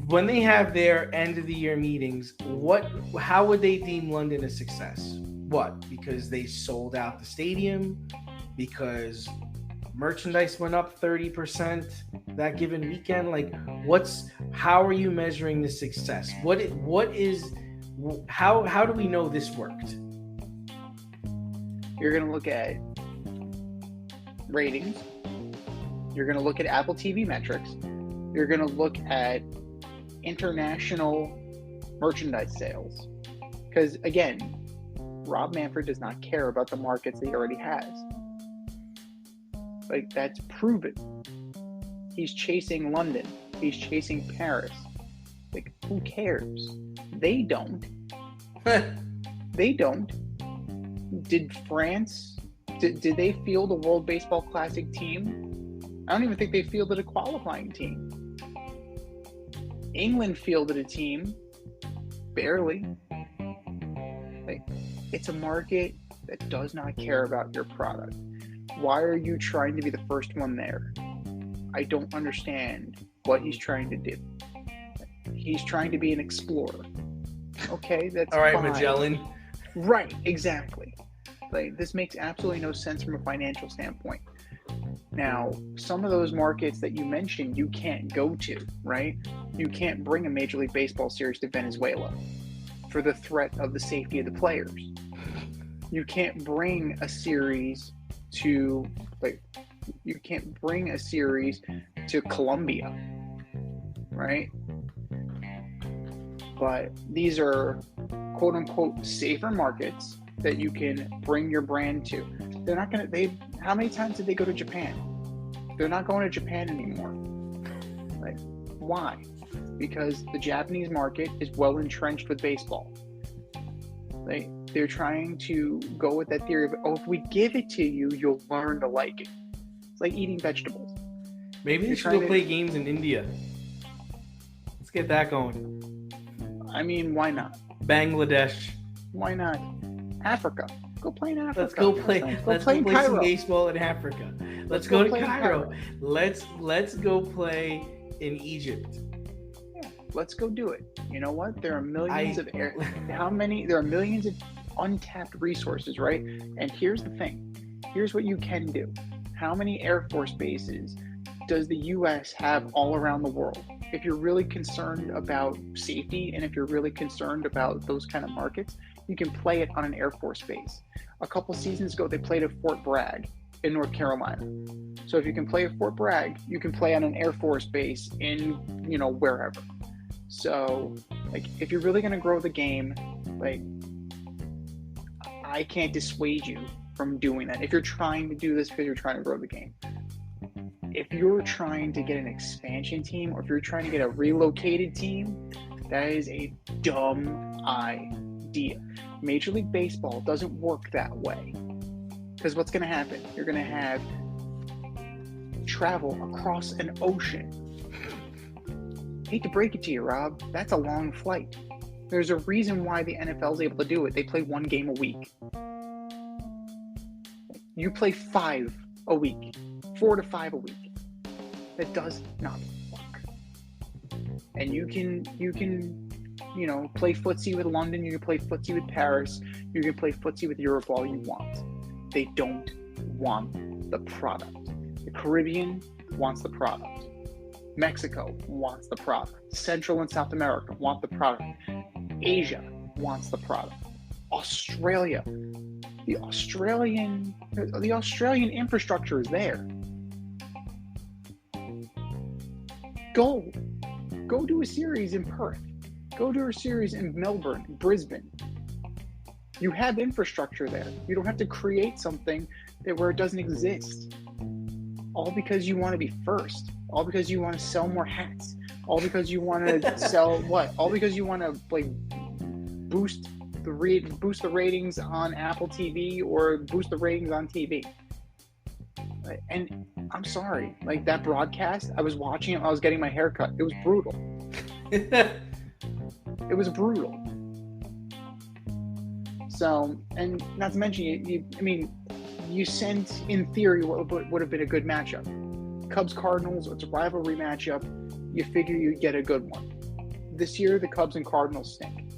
when they have their end of the year meetings, how would they deem London a success? What? Because they sold out the stadium? Because merchandise went up 30% that given weekend? Like, how are you measuring the success? How do we know this worked? You're going to look at ratings. You're going to look at Apple TV metrics. You're going to look at international merchandise sales. Because, again, Rob Manfred does not care about the markets that he already has. Like, that's proven. He's chasing London. He's chasing Paris. Like, who cares? They don't. They don't. Did France, did they field a World Baseball Classic team? I don't even think they fielded a qualifying team. England fielded a team. Barely. Like, it's a market that does not care about your product. Why are you trying to be the first one there? I don't understand what he's trying to do. He's trying to be an explorer. Okay, that's all right, fine. Magellan. Right, exactly. Like, this makes absolutely no sense from a financial standpoint. Now, some of those markets that you mentioned, you can't go to, right? You can't bring a Major League Baseball series to Venezuela for the threat of the safety of the players. You can't bring a series to, Colombia, right? But these are quote unquote safer markets that you can bring your brand to. They're not going to, how many times did they go to Japan? They're not going to Japan anymore. Like, why? Because the Japanese market is well entrenched with baseball. They're trying to go with that theory of, if we give it to you, you'll learn to like it. It's like eating vegetables. Maybe they should go play games in India. Let's get that going. I mean, why not? Bangladesh. Why not? Africa. Go play in Africa. Let's go play. Let's go play some baseball in Africa. Let's go to Cairo. Let's go play in Egypt. Let's go do it. You know what? There are millions of there are millions of untapped resources, right? And here's the thing. Here's what you can do. How many Air Force bases does the US have all around the world? If you're really concerned about safety and if you're really concerned about those kind of markets, you can play it on an Air Force base. A couple seasons ago, they played at Fort Bragg in North Carolina. So if you can play at Fort Bragg, you can play on an Air Force base in, wherever. So, like, if you're really going to grow the game, like, I can't dissuade you from doing that. If you're trying to do this because you're trying to grow the game. If you're trying to get an expansion team or if you're trying to get a relocated team, that is a dumb idea. Major League Baseball doesn't work that way. Because what's going to happen? You're going to have travel across an ocean. Hate to break it to you, Rob. That's a long flight. There's a reason why the NFL is able to do it. They play 1 game a week. You play 5 a week. 4 to 5 a week. That does not work. And you can play footsie with London, you can play footsie with Paris, you can play footsie with Europe all you want. They don't want the product. The Caribbean wants the product. Mexico wants the product. Central and South America want the product. Asia wants the product. Australia. The Australian infrastructure is there. Go do a series in Perth. Go do a series in Melbourne, Brisbane. You have infrastructure there. You don't have to create something where it doesn't exist. All because you want to be first. All because you want to sell more hats. All because you want to sell what? All because you want to boost the ratings on Apple TV or boost the ratings on TV. And I'm sorry, that broadcast, I was watching it, I was getting my hair cut. It was brutal. It was brutal. So, and not to mention, you sent, in theory, what would have been a good matchup. Cubs-Cardinals, it's a rivalry matchup. You figure you'd get a good one. This year, the Cubs and Cardinals stink,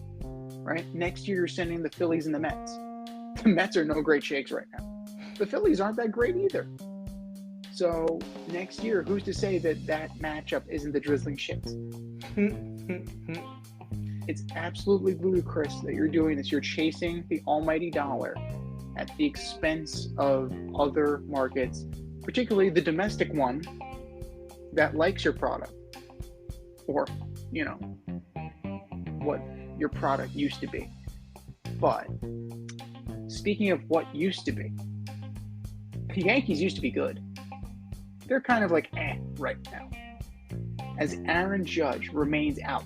right? Next year, you're sending the Phillies and the Mets. The Mets are no great shakes right now. The Phillies aren't that great either. So, next year, who's to say that matchup isn't the drizzling shits? It's absolutely ludicrous that you're doing this. You're chasing the almighty dollar at the expense of other markets, particularly the domestic one that likes your product or, what your product used to be. But speaking of what used to be, the Yankees used to be good. They're kind of right now. As Aaron Judge remains out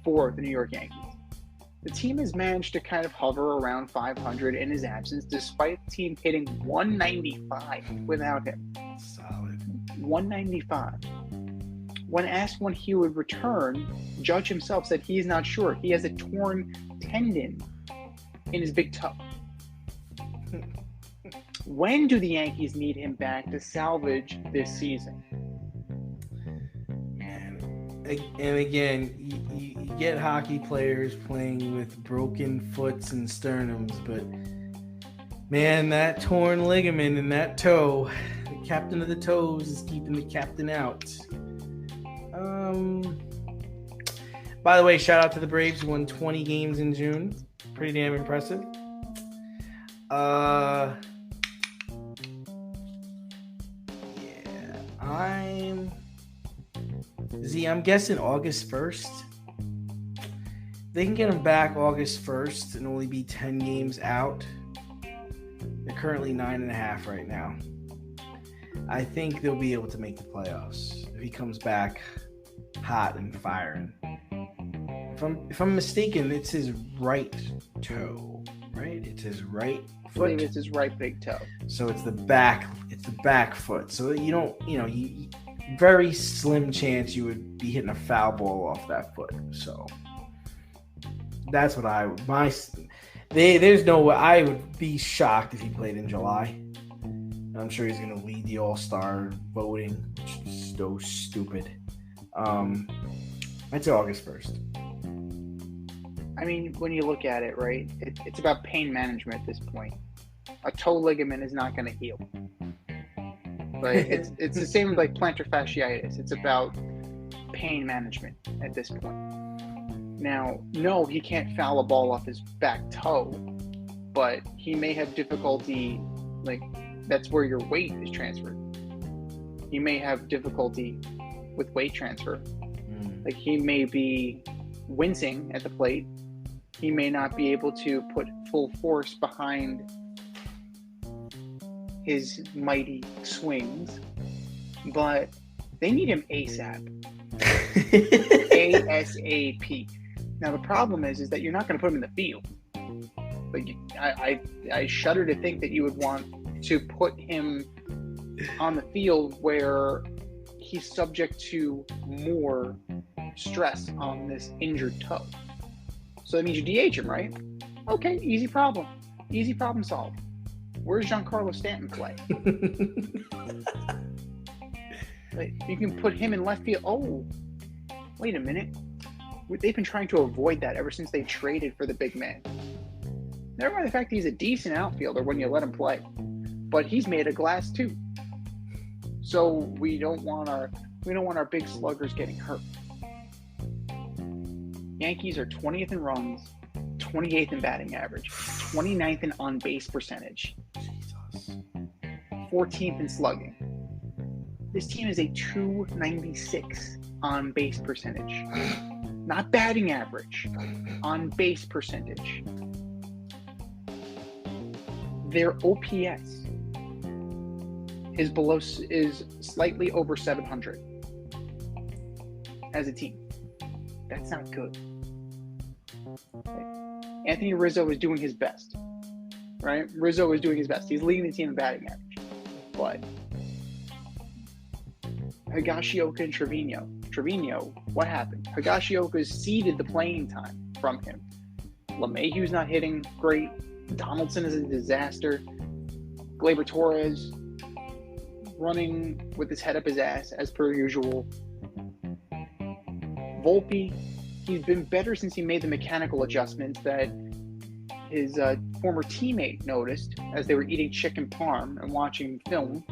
for the New York Yankees. The team has managed to kind of hover around 500 in his absence, despite the team hitting 195 without him. Solid. 195. When asked when he would return, Judge himself said he's not sure. He has a torn tendon in his big toe. When do the Yankees need him back to salvage this season? And again, you get hockey players playing with broken foots and sternums, but man, that torn ligament in that toe, the captain of the toes is keeping the captain out. By the way, shout out to the Braves who won 20 games in June. Pretty damn impressive. I'm guessing August 1st. They can get him back August 1st and only be 10 games out. They're currently 9.5 right now. I think they'll be able to make the playoffs if he comes back hot and firing. If I'm mistaken, it's his right toe, right? It's his right foot. I believe it's his right big toe. So it's the back foot. So very slim chance you would be hitting a foul ball off that foot. So that's what there's no way. I would be shocked if he played in July. I'm sure he's going to lead the All-Star voting, which is so stupid. I'd say August 1st. I mean, when you look at it, right, it's about pain management at this point. A toe ligament is not going to heal. Right? It's the same with like plantar fasciitis. It's about pain management at this point. Now, no, he can't foul a ball off his back toe, but he may have difficulty, like, that's where your weight is transferred. He may have difficulty with weight transfer. Like, he may be wincing at the plate. He may not be able to put full force behind his mighty swings, but they need him ASAP. ASAP. Now the problem is that you're not going to put him in the field. Like, I shudder to think that you would want to put him on the field where he's subject to more stress on this injured toe. So that means you DH him, right? Okay, easy problem. Easy problem solved. Where's Giancarlo Stanton play? Like, you can put him in left field. Oh, wait a minute. They've been trying to avoid that ever since they traded for the big man. Never mind the fact he's a decent outfielder when you let him play, but he's made of glass too. So we don't want our big sluggers getting hurt. Yankees are 20th in runs, 28th in batting average, 29th in on-base percentage, 14th in slugging. This team is a 296 on-base percentage. Not batting average, on-base percentage. Their OPS is slightly over 700 as a team. That's not good. Anthony Rizzo is doing his best, right? Rizzo is doing his best. He's leading the team in batting average. But Higashioka and Trevino, what happened? Higashioka's ceded the playing time from him. LeMahieu's not hitting great. Donaldson is a disaster. Gleyber Torres running with his head up his ass as per usual. Volpe, he's been better since he made the mechanical adjustments that his former teammate noticed as they were eating chicken parm and watching film.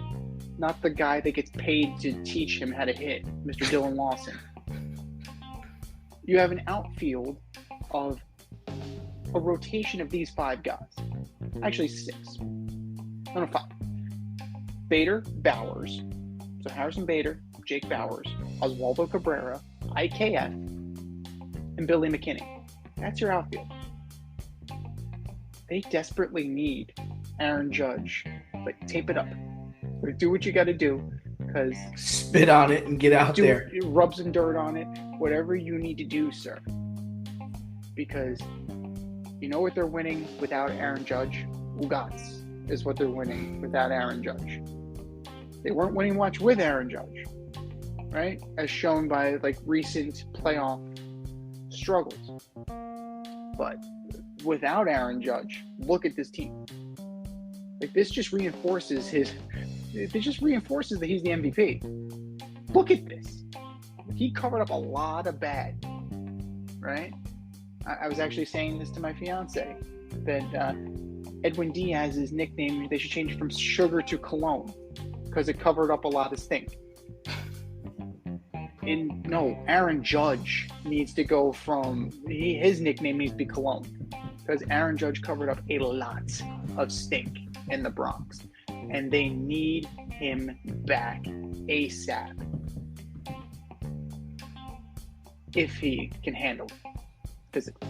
Not the guy that gets paid to teach him how to hit, Mr. Dylan Lawson. You have an outfield of a rotation of these 5 guys. Actually 6. No, 5. Bader, Bowers. So Harrison Bader, Jake Bowers, Oswaldo Cabrera, IKF, and Billy McKinney. That's your outfield. They desperately need Aaron Judge. But tape it up. Or do what you got to do, because spit on it and get out there. Rub some dirt on it. Whatever you need to do, sir. Because you know what they're winning without Aaron Judge? Ugats is what they're winning without Aaron Judge. They weren't winning much with Aaron Judge, right? As shown by like recent playoff struggles. But without Aaron Judge, look at this team. Like, this just reinforces that he's the MVP. Look at this. He covered up a lot of bad, right? I was actually saying this to my fiance, that Edwin Diaz's nickname, they should change it from Sugar to Cologne, because it covered up a lot of stink. Aaron Judge needs to go from, his nickname needs to be Cologne, because Aaron Judge covered up a lot of stink in the Bronx, and they need him back ASAP if he can handle it physically.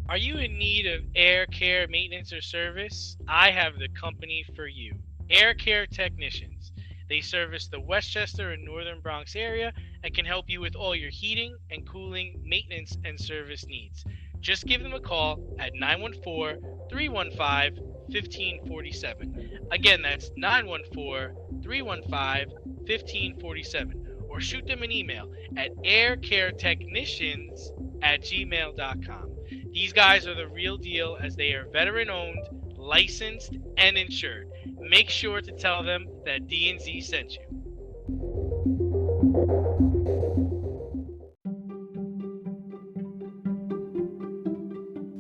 Are you in need of air care maintenance or service? I have the company for you. Air Care Technicians. They service the Westchester and Northern Bronx area and can help you with all your heating and cooling, maintenance, and service needs. Just give them a call at 914-315-1547. Again, that's 914-315-1547. Or shoot them an email at aircaretechnicians@gmail.com. These guys are the real deal, as they are veteran-owned, licensed, and insured. Make sure to tell them that D&Z sent you.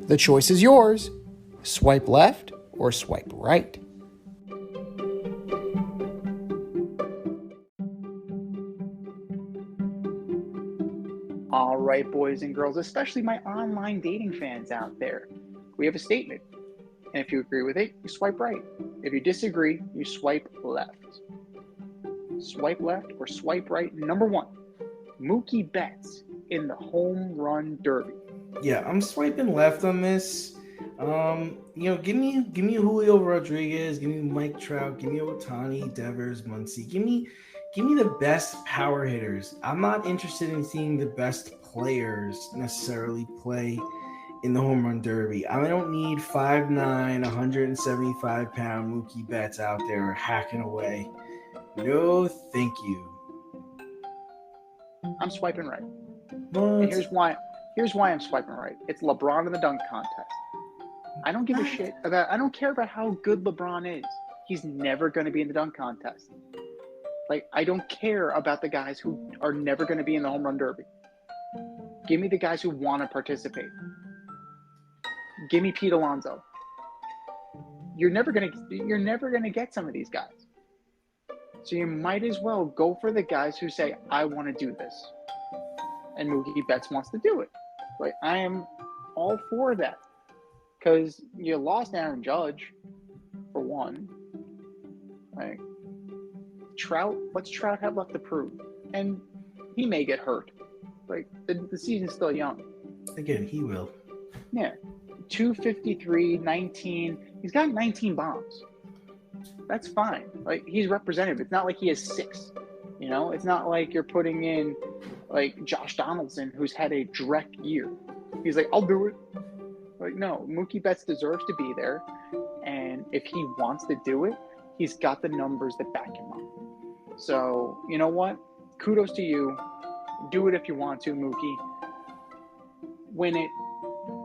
The choice is yours. Swipe left or swipe right. All right, boys and girls, especially my online dating fans out there. We have a statement. And if you agree with it, you swipe right. If you disagree, you swipe left. Swipe left or swipe right. Number 1, Mookie Betts in the home run derby. Yeah, I'm swiping left on this. Give me Julio Rodriguez, give me Mike Trout, give me Ohtani, Devers, Muncy. Give me the best power hitters. I'm not interested in seeing the best players necessarily play in the home run derby. I don't need 5'9", 175-pound Mookie Betts out there hacking away. No, thank you. I'm swiping right. What? And here's why I'm swiping right. It's LeBron in the dunk contest. I don't give a shit about. I don't care about how good LeBron is. He's never going to be in the dunk contest. Like, I don't care about the guys who are never going to be in the home run derby. Give me the guys who want to participate. Give me Pete Alonso. You're never gonna get some of these guys. So you might as well go for the guys who say, I want to do this. And Mookie Betts wants to do it. Like, I am all for that. Because you lost Aaron Judge, for one. Like, what's Trout have left to prove? And he may get hurt. Like, the season's still young. Again, he will. Yeah. 253, 19. He's got 19 bombs. That's fine. Like, he's representative. It's not like he has 6. You know, it's not like you're putting in like Josh Donaldson, who's had a Drek year. He's like, I'll do it. Like, no, Mookie Betts deserves to be there. And if he wants to do it, he's got the numbers that back him up. So, you know what? Kudos to you. Do it if you want to, Mookie. Win it.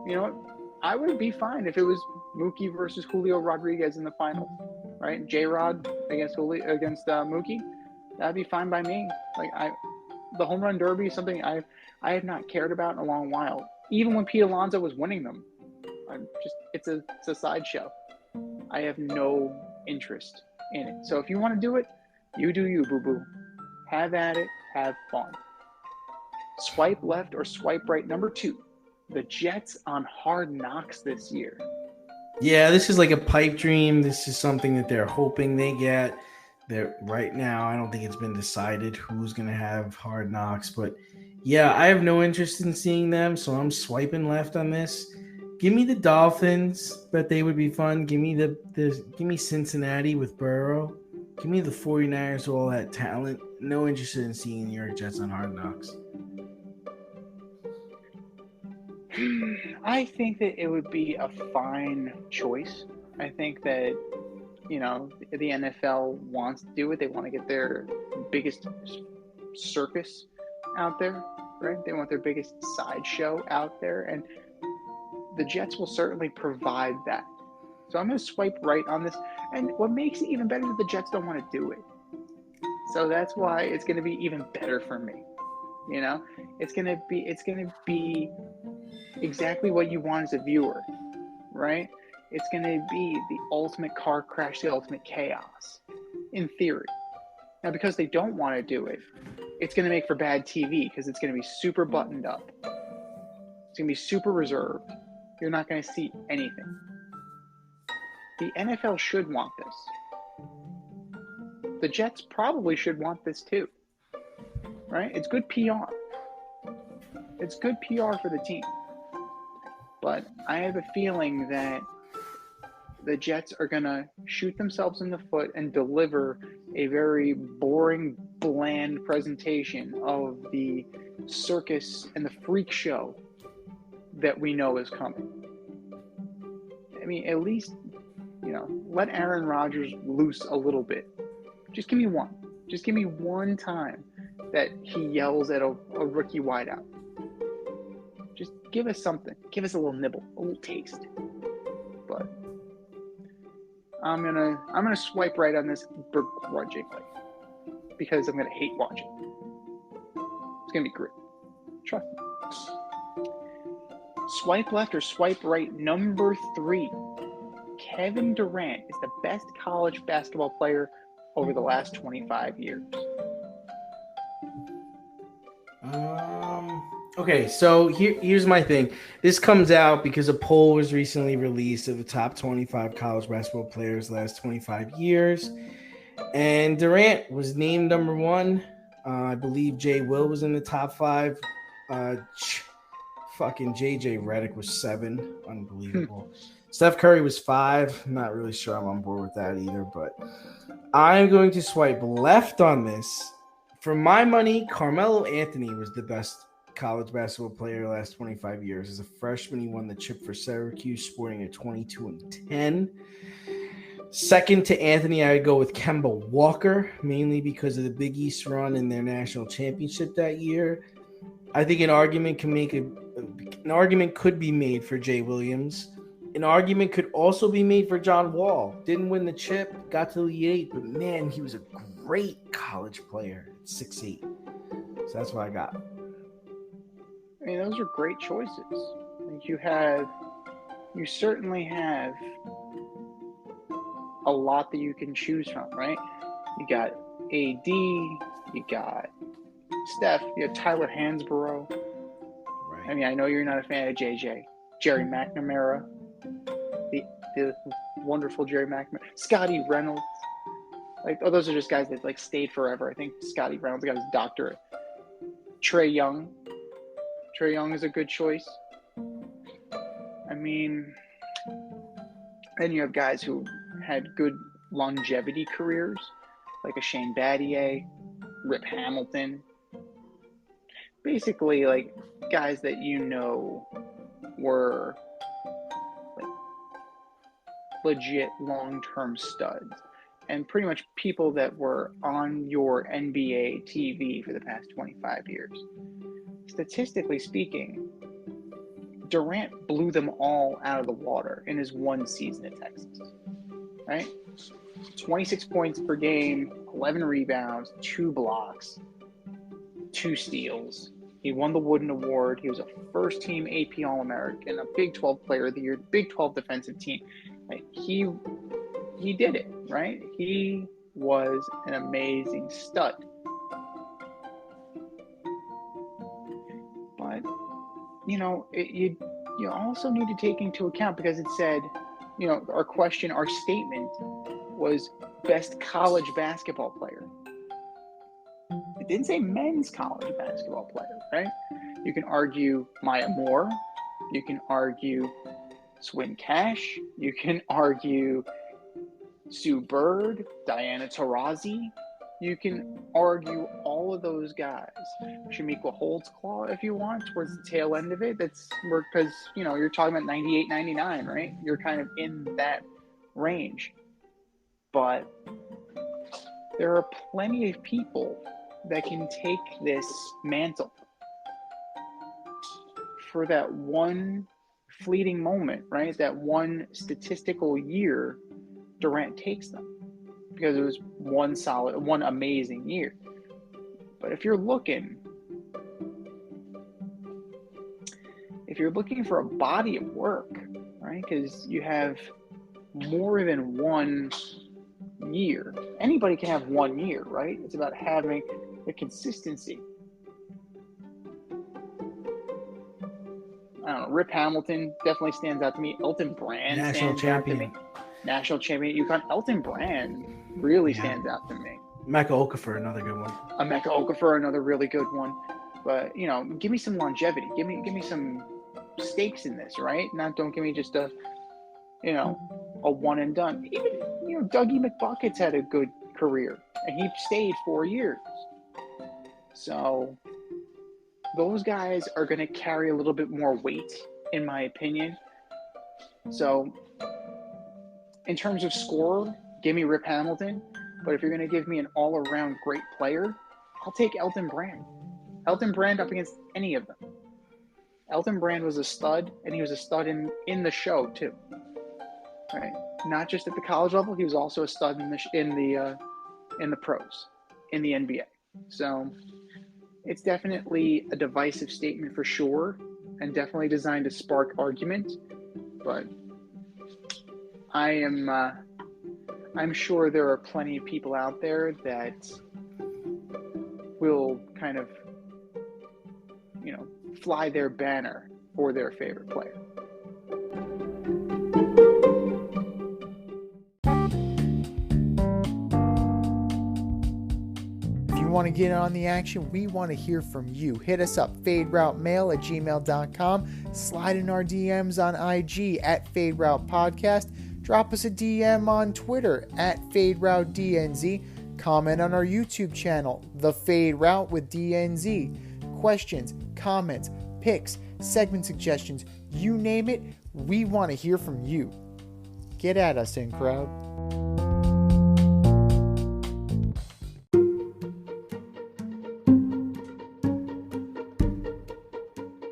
You know what? I would be fine if it was Mookie versus Julio Rodriguez in the finals, right? J-Rod against Mookie. That'd be fine by me. Like, the home run derby is something I have not cared about in a long while. Even when Pete Alonso was winning them, it's a sideshow. I have no interest in it. So if you want to do it, you do you, boo-boo. Have at it. Have fun. Swipe left or swipe right. Number 2, the Jets on Hard Knocks this year. Yeah, this is like a pipe dream. This is something that they're hoping they get. Right now, I don't think it's been decided who's going to have Hard Knocks. But yeah, I have no interest in seeing them, so I'm swiping left on this. Give me the Dolphins, but they would be fun. Give me give me Cincinnati with Burrow. Give me the 49ers with all that talent. No interest in seeing New York Jets on Hard Knocks. I think that it would be a fine choice. I think that, you know, the NFL wants to do it. They want to get their biggest circus out there, right? They want their biggest sideshow out there, and the Jets will certainly provide that. So I'm going to swipe right on this. And what makes it even better is the Jets don't want to do it. So that's why it's going to be even better for me. You know, it's going to be exactly what you want as a viewer, right? It's going to be the ultimate car crash, the ultimate chaos, in theory. Now, because they don't want to do it, it's going to make for bad TV because it's going to be super buttoned up. It's going to be super reserved. You're not going to see anything. The NFL should want this. The Jets probably should want this too, right? It's good PR. It's good PR for the team. But I have a feeling that the Jets are going to shoot themselves in the foot and deliver a very boring, bland presentation of the circus and the freak show that we know is coming. I mean, at least, you know, let Aaron Rodgers loose a little bit. Just give me one. Just give me one time that he yells at a rookie wideout. Just give us something. Give us a little nibble, a little taste. But I'm gonna swipe right on this begrudgingly because I'm gonna hate watching. It's gonna be great. Trust me. Swipe left or swipe right. Number 3. Kevin Durant is the best college basketball player over the last 25 years. Okay, so here's my thing. This comes out because a poll was recently released of the top 25 college basketball players the last 25 years. And Durant was named number 1. I believe Jay Will was in the top 5. Fucking JJ Redick was 7. Unbelievable. Steph Curry was 5. I'm not really sure I'm on board with that either, but I'm going to swipe left on this. For my money, Carmelo Anthony was the best college basketball player the last 25 years. As a freshman, he won the chip for Syracuse, sporting a 22-10. Second to Anthony, I would go with Kemba Walker, mainly because of the Big East run and their national championship that year. I think an argument could be made for Jay Williams. An argument could also be made for John Wall. Didn't win the chip, got to the Elite Eight, but man, he was a great college player at 6'8". So that's what I got. I mean, those are great choices. Like you certainly have a lot that you can choose from, right? You got AD, you got Steph, you have Tyler Hansborough. Right. I mean, I know you're not a fan of JJ. Jerry McNamara, the wonderful Jerry McNamara. Scotty Reynolds. Like, those are just guys that like stayed forever. I think Scotty Reynolds got his doctorate. Trae Young. Trae Young is a good choice. I mean, then you have guys who had good longevity careers, like a Shane Battier, Rip Hamilton. Basically, like, guys that were like legit long-term studs. And pretty much people that were on your NBA TV for the past 25 years. Statistically speaking, Durant blew them all out of the water in his one season at Texas, right? 26 points per game, 11 rebounds, 2 blocks, 2 steals. He won the Wooden Award. He was a first-team AP All-American, a Big 12 Player of the Year, Big 12 defensive team. Like, he did it, right? He was an amazing stud. But, you also need to take into account, because it said, our statement was best college basketball player. It didn't say men's college basketball player, right? You can argue Maya Moore. You can argue Swin Cash. You can argue Sue Bird, Diana Taurasi. You can argue all of those guys. Shamika Holtzclaw, if you want, towards the tail end of it. That's because, you're talking about 98, 99, right? You're kind of in that range. But there are plenty of people that can take this mantle. For that one fleeting moment, right? That one statistical year, Durant takes them. Because it was one amazing year. But if you're looking for a body of work, right? Because you have more than one year. Anybody can have one year, right? It's about having the consistency. I don't know. Rip Hamilton definitely stands out to me. Elton Brand National champion. National champion. You got Elton Brand really stands out to me. Mecca Okafor, another good one. Mecca Okafor, another really good one. But give me some longevity. Give me some stakes in this, right? Don't give me just a one and done. Even Dougie McBuckets had a good career, and he stayed 4 years. So those guys are going to carry a little bit more weight, in my opinion. So in terms of scorer, give me Rip Hamilton. But if you're going to give me an all-around great player, I'll take Elton Brand. Elton Brand up against any of them. Elton Brand was a stud, and he was a stud in the show, too. Right? not just at the college level, he was also a stud in the pros, in the NBA. So it's definitely a divisive statement for sure, and definitely designed to spark argument. But I'm sure there are plenty of people out there that will kind of, fly their banner for their favorite player. If you want to get on the action, we want to hear from you. Hit us up, faderoutemail@gmail.com. Slide in our DMs on IG @FadeRoutePodcast. Drop us a DM on Twitter @FadeRouteDNZ. Comment on our YouTube channel, The Fade Route with DNZ. Questions, comments, picks, segment suggestions, you name it, we want to hear from you. Get at us, in crowd.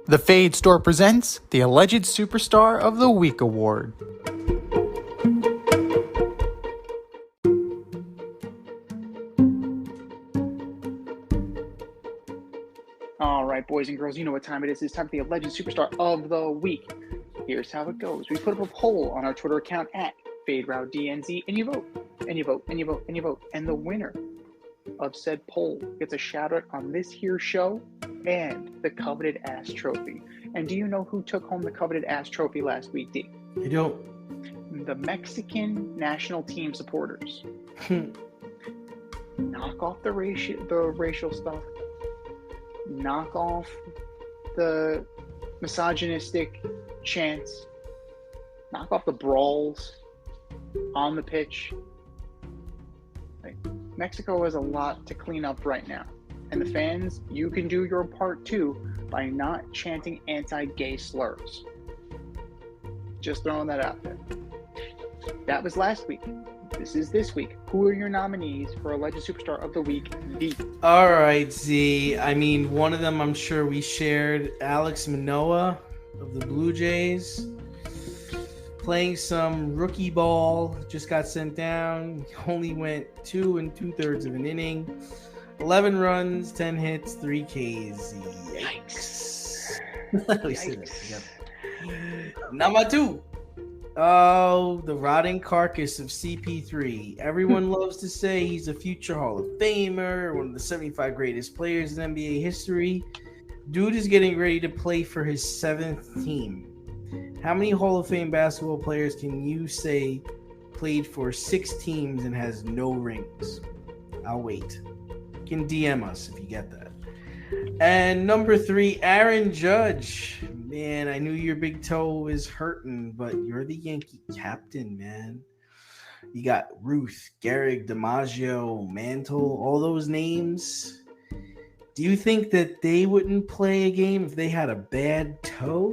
The Fade Store presents the Alleged Superstar of the Week Award. All right, boys and girls, you know what time it is. It's time for the Alleged Superstar of the Week. Here's how it goes. We put up a poll on our Twitter account @FadeRouteDNZ, and you vote, and you vote, and you vote, and you vote. And the winner of said poll gets a shout out on this here show and the coveted ass trophy. And do you know who took home the coveted ass trophy last week, D? I don't. The Mexican national team supporters. Knock off the racial stuff. Knock off the misogynistic chants. Knock off the brawls on the pitch. Mexico has a lot to clean up right now. And the fans, you can do your part too by not chanting anti-gay slurs. Just throwing that out there. That was last week. This is this week. Who are your nominees for Alleged Superstar of the Week, D? All right, Z. I mean, one of them I'm sure we shared. Alex Manoah of the Blue Jays. Playing some rookie ball. Just got sent down. Only went 2 2/3 of an inning. 11 runs, 10 hits, 3 Ks. Yikes. We said that together. Number 2. Oh, the rotting carcass of CP3. Everyone loves to say he's a future Hall of Famer, one of the 75 greatest players in NBA history. Dude is getting ready to play for his 7th team. How many Hall of Fame basketball players can you say played for 6 teams and has no rings? I'll wait. You can DM us if you get that. And number 3, Aaron Judge. Man, I knew your big toe is hurting, but you're the Yankee captain, man. You got Ruth, Gehrig, DiMaggio, Mantle, all those names. Do you think that they wouldn't play a game if they had a bad toe?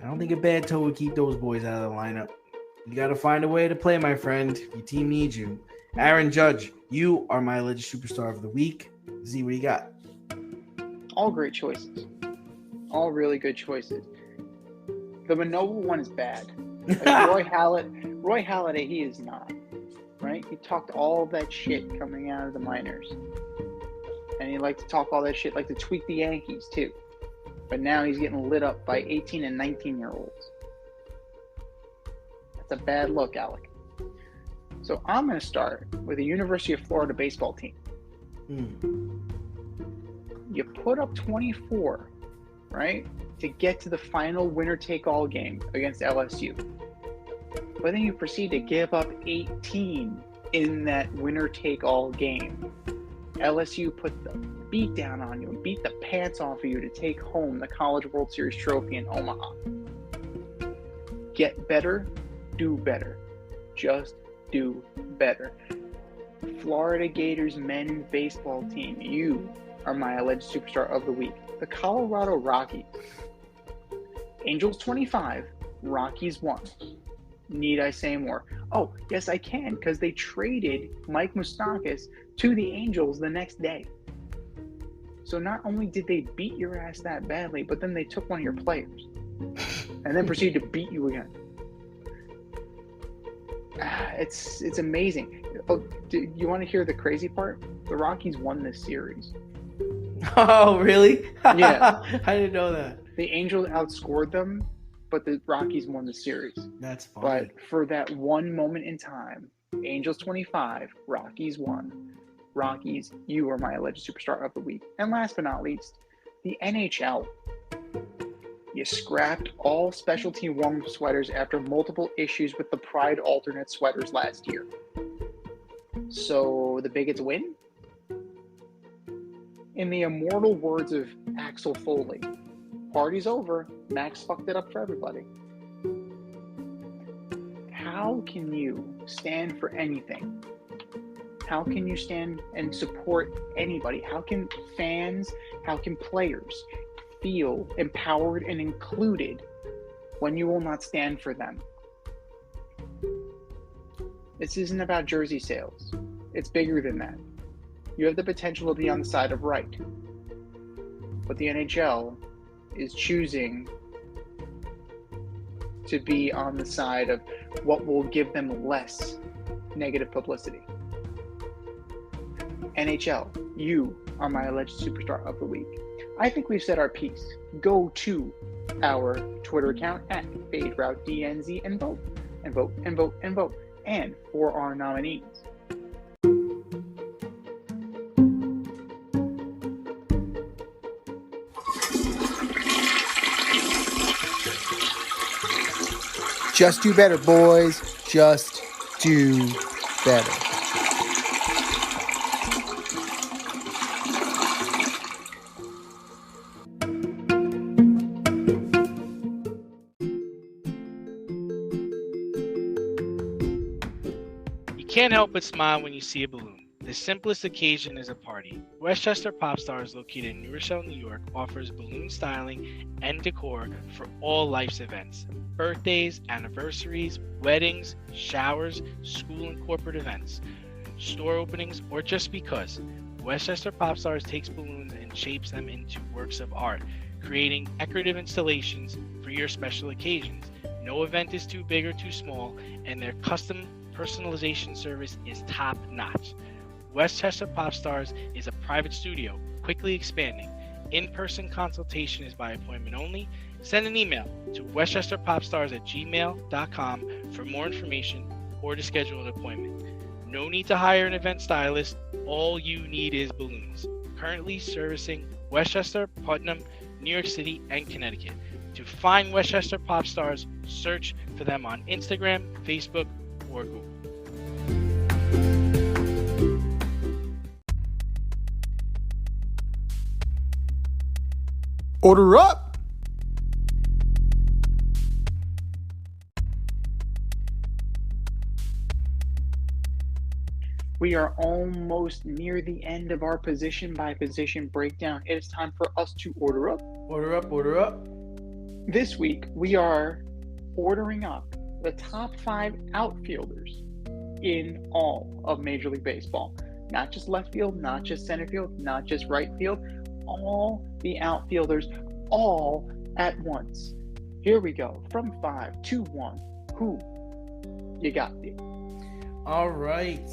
I don't think a bad toe would keep those boys out of the lineup. You got to find a way to play, my friend. Your team needs you. Aaron Judge, you are my Alleged Superstar of the Week. Z, what do you got? All great choices. All really good choices. The Manoah one is bad. Like Roy Halladay, he is not. Right? He talked all that shit coming out of the minors. And he liked to talk all that shit, like to tweak the Yankees too. But now he's getting lit up by 18 and 19-year-olds. That's a bad look, Alec. So I'm going to start with the University of Florida baseball team. You put up 24, right, to get to the final winner-take-all game against LSU. But then you proceed to give up 18 in that winner-take-all game. LSU put the beat down on you and beat the pants off of you to take home the College World Series trophy in Omaha. Get better, do better. Just do better. Florida Gators men's baseball team, you are my Alleged Superstar of the Week. The Colorado Rockies. Angels 25, Rockies 1. Need I say more? Oh, yes, I can, because they traded Mike Moustakas to the Angels the next day. So not only did they beat your ass that badly, but then they took one of your players and then proceeded to beat you again. It's amazing. Oh, do you want to hear the crazy part? The Rockies won this series. Oh, really? Yeah. I didn't know that. The Angels outscored them, but the Rockies won the series. That's funny. But for that one moment in time, Angels 25, Rockies 1. Rockies, you are my alleged superstar of the week. And last but not least, the NHL. You scrapped all specialty warm sweaters after multiple issues with the Pride alternate sweaters last year. So the Bigots win? In the immortal words of Axel Foley, party's over, Max fucked it up for everybody. How can you stand for anything? How can you stand and support anybody? How can fans, how can players feel empowered and included when you will not stand for them? This isn't about jersey sales. It's bigger than that. You have the potential to be on the side of right. But the NHL is choosing to be on the side of what will give them less negative publicity. NHL, you are my alleged superstar of the week. I think we've said our piece. Go to our Twitter account at FadeRouteDNZ and vote, and vote, and vote, and vote. And for our nominees. Just do better, boys. Just do better. You can't help but smile when you see a balloon. The simplest occasion is a party. Westchester Pop Stars, located in New Rochelle, New York, offers balloon styling and decor for all life's events. Birthdays, anniversaries, weddings, showers, school and corporate events, store openings, or just because. Westchester Pop Stars takes balloons and shapes them into works of art, creating decorative installations for your special occasions. No event is too big or too small, and their custom personalization service is top-notch. Westchester Pop Stars is a private studio, quickly expanding. In-person consultation is by appointment only. Send an email to westchesterpopstars@gmail.com for more information or to schedule an appointment. No need to hire an event stylist. All you need is balloons. Currently servicing Westchester, Putnam, New York City, and Connecticut. To find Westchester Pop Stars, search for them on Instagram, Facebook, or Google. Order up! We are almost near the end of our position by position breakdown. It is time for us to order up. Order up, order up. This week, we are ordering up the top 5 outfielders in all of Major League Baseball. Not just left field, not just center field, not just right field, all the outfielders, all at once. Here we go. From 5 to 1. Who you got there? All right.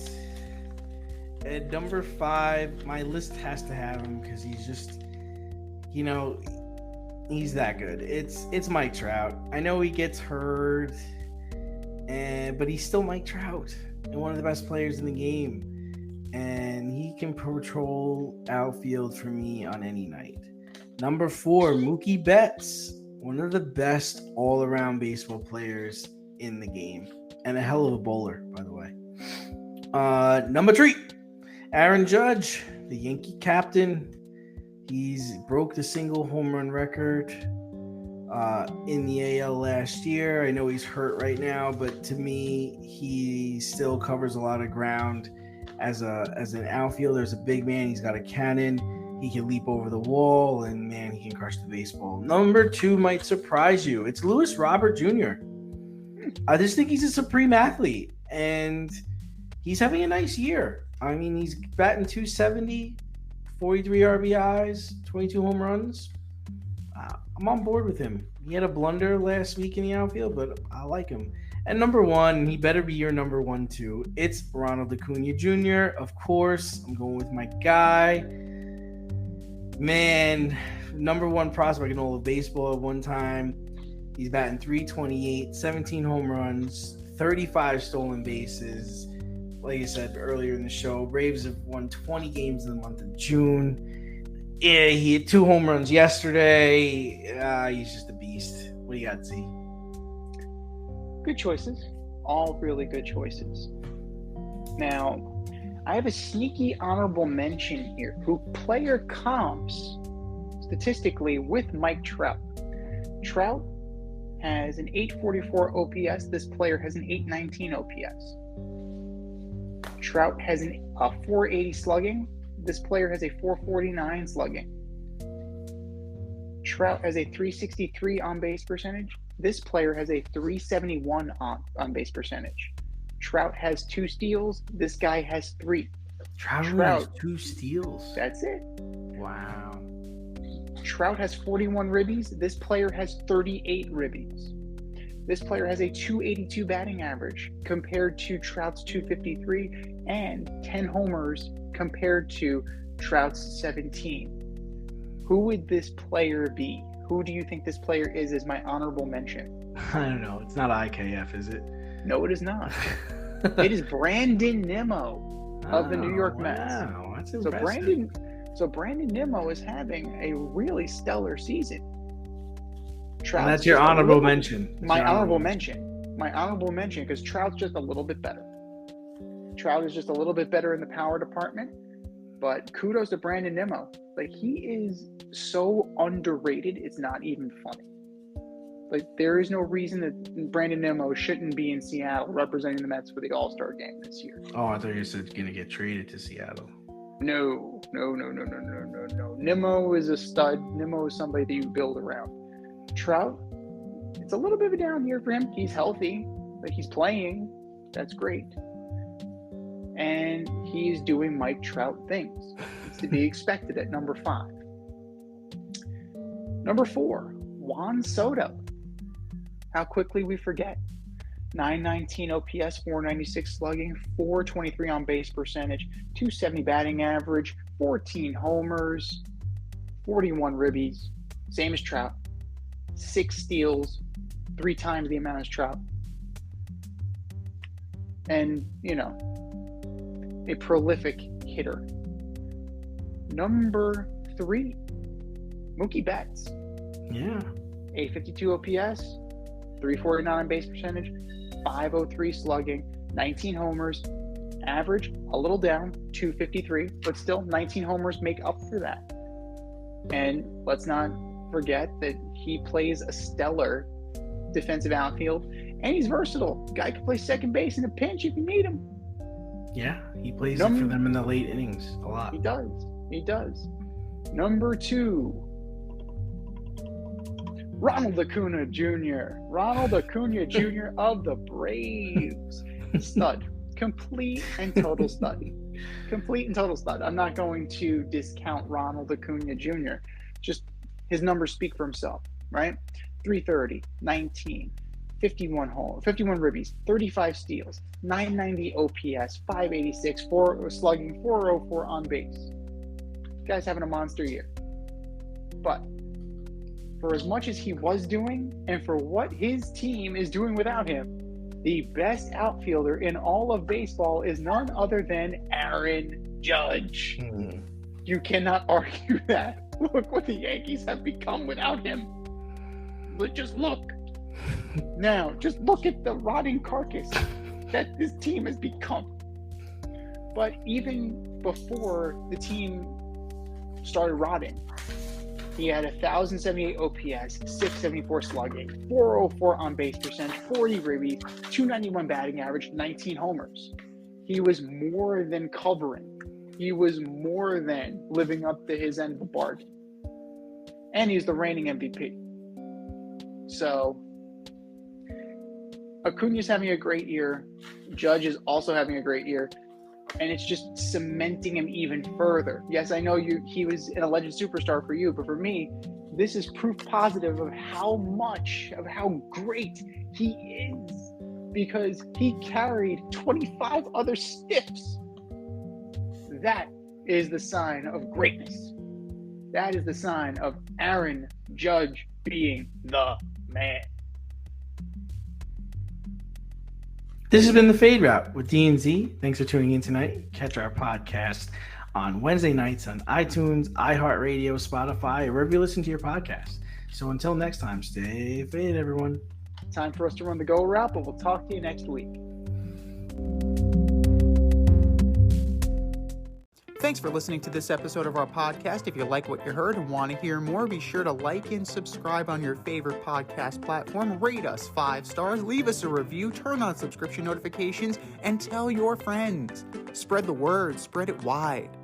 At number 5, my list has to have him because he's just, he's that good. It's Mike Trout. I know he gets hurt, but he's still Mike Trout and one of the best players in the game. And he can patrol outfield for me on any night. Number 4, Mookie Betts, one of the best all-around baseball players in the game, and a hell of a bowler, by the way. Number 3, Aaron Judge, the Yankee captain. He's broke the single home run record in the AL last year. I know he's hurt right now, but to me, he still covers a lot of ground as an outfielder, as a big man. He's got a cannon. He can leap over the wall, and man, he can crush the baseball. Number 2 might surprise you. It's Luis Robert Jr. I just think he's a supreme athlete, and he's having a nice year. I mean, he's batting .270, 43 RBIs, 22 home runs. I'm on board with him. He had a blunder last week in the outfield, but I like him. And number one, he better be your number one too. It's Ronald Acuna Jr. Of course, I'm going with my guy. Man, number one prospect in all of baseball at one time. He's batting .328, 17 home runs, 35 stolen bases. Like I said earlier in the show, Braves have won 20 games in the month of June. Yeah, he had 2 home runs yesterday. He's just a beast. What do you got, Z? Good choices. All really good choices. Now, I have a sneaky honorable mention here who player comps statistically with Mike Trout. Trout has an 844 OPS. This player has an 819 OPS. Trout has a 480 slugging. This player has a 449 slugging. Trout has a 363 on base percentage. This player has a 371 on base percentage. Trout has 2 steals. This guy has 3. Trout has 2 steals. That's it. Wow. Trout has 41 ribbies. This player has 38 ribbies. This player has a 282 batting average compared to Trout's 253 and 10 homers compared to Trout's 17. Who would this player be? Who do you think this player is as my honorable mention? I don't know. It's not IKF, is it? No, it is not. It is Brandon Nimmo of the New York Mets. Wow, that's impressive. So Brandon Nimmo is having a really stellar season. And that's your honorable mention. My honorable mention. My honorable mention, because Trout's just a little bit better. Trout is just a little bit better in the power department. But kudos to Brandon Nimmo. Like, he is so underrated, it's not even funny. Like, there is no reason that Brandon Nimmo shouldn't be in Seattle representing the Mets for the All-Star game this year. Oh, I thought you said going to get traded to Seattle. No. Nimmo is a stud. Nimmo is somebody that you build around. Trout, it's a little bit of a down year for him. He's healthy, but he's playing. That's great. And he's doing Mike Trout things. It's to be expected at number 5. Number 4, Juan Soto. How quickly we forget. 919 OPS, 496 slugging, 423 on base percentage, 270 batting average, 14 homers, 41 ribbies, same as Trout. 6 steals, 3 times the amount as Trout. And, a prolific hitter. Number 3, Mookie Betts. Yeah. 852 OPS, 349 on base percentage, 503 slugging, 19 homers, average a little down, 253, but still 19 homers make up for that. And let's not forget that he plays a stellar defensive outfield, and he's versatile. Guy can play second base in a pinch if you need him. Yeah, he plays it for them in the late innings a lot. He does. Number 2, Ronald Acuna Jr. Ronald Acuna Jr. of the Braves. Stud. Complete and total stud. I'm not going to discount Ronald Acuna Jr. Just his numbers speak for himself, right? 330, 19, 51 ribbies, 35 steals, 990 OPS, 586, 4 slugging, 404 on base. Guy's having a monster year. But for as much as he was doing, and for what his team is doing without him, the best outfielder in all of baseball is none other than Aaron Judge. You cannot argue that. Look what the Yankees have become without him. Just look. Now, just look at the rotting carcass that this team has become. But even before the team started rotting, he had 1,078 OPS, 674 slugging, 404 on base percentage, 40 ribbies, 291 batting average, 19 homers. He was more than covering. He was more than living up to his end of the bargain. And he's the reigning MVP. So, Acuna's having a great year. Judge is also having a great year. And it's just cementing him even further. Yes, I know he was an alleged superstar for you, but for me, this is proof positive of how great he is. because he carried 25 other stiffs. That is the sign of greatness. That is the sign of Aaron Judge being the man. This has been the Fade Route with DNZ. Thanks for tuning in tonight. Catch our podcast on Wednesday nights on iTunes, iHeartRadio, Spotify, wherever you listen to your podcast. So until next time, stay faded, everyone. Time for us to run the go route, but we'll talk to you next week. Thanks for listening to this episode of our podcast. If you like what you heard and want to hear more, be sure to like and subscribe on your favorite podcast platform. Rate us 5 stars, leave us a review, turn on subscription notifications, and tell your friends. Spread the word, spread it wide.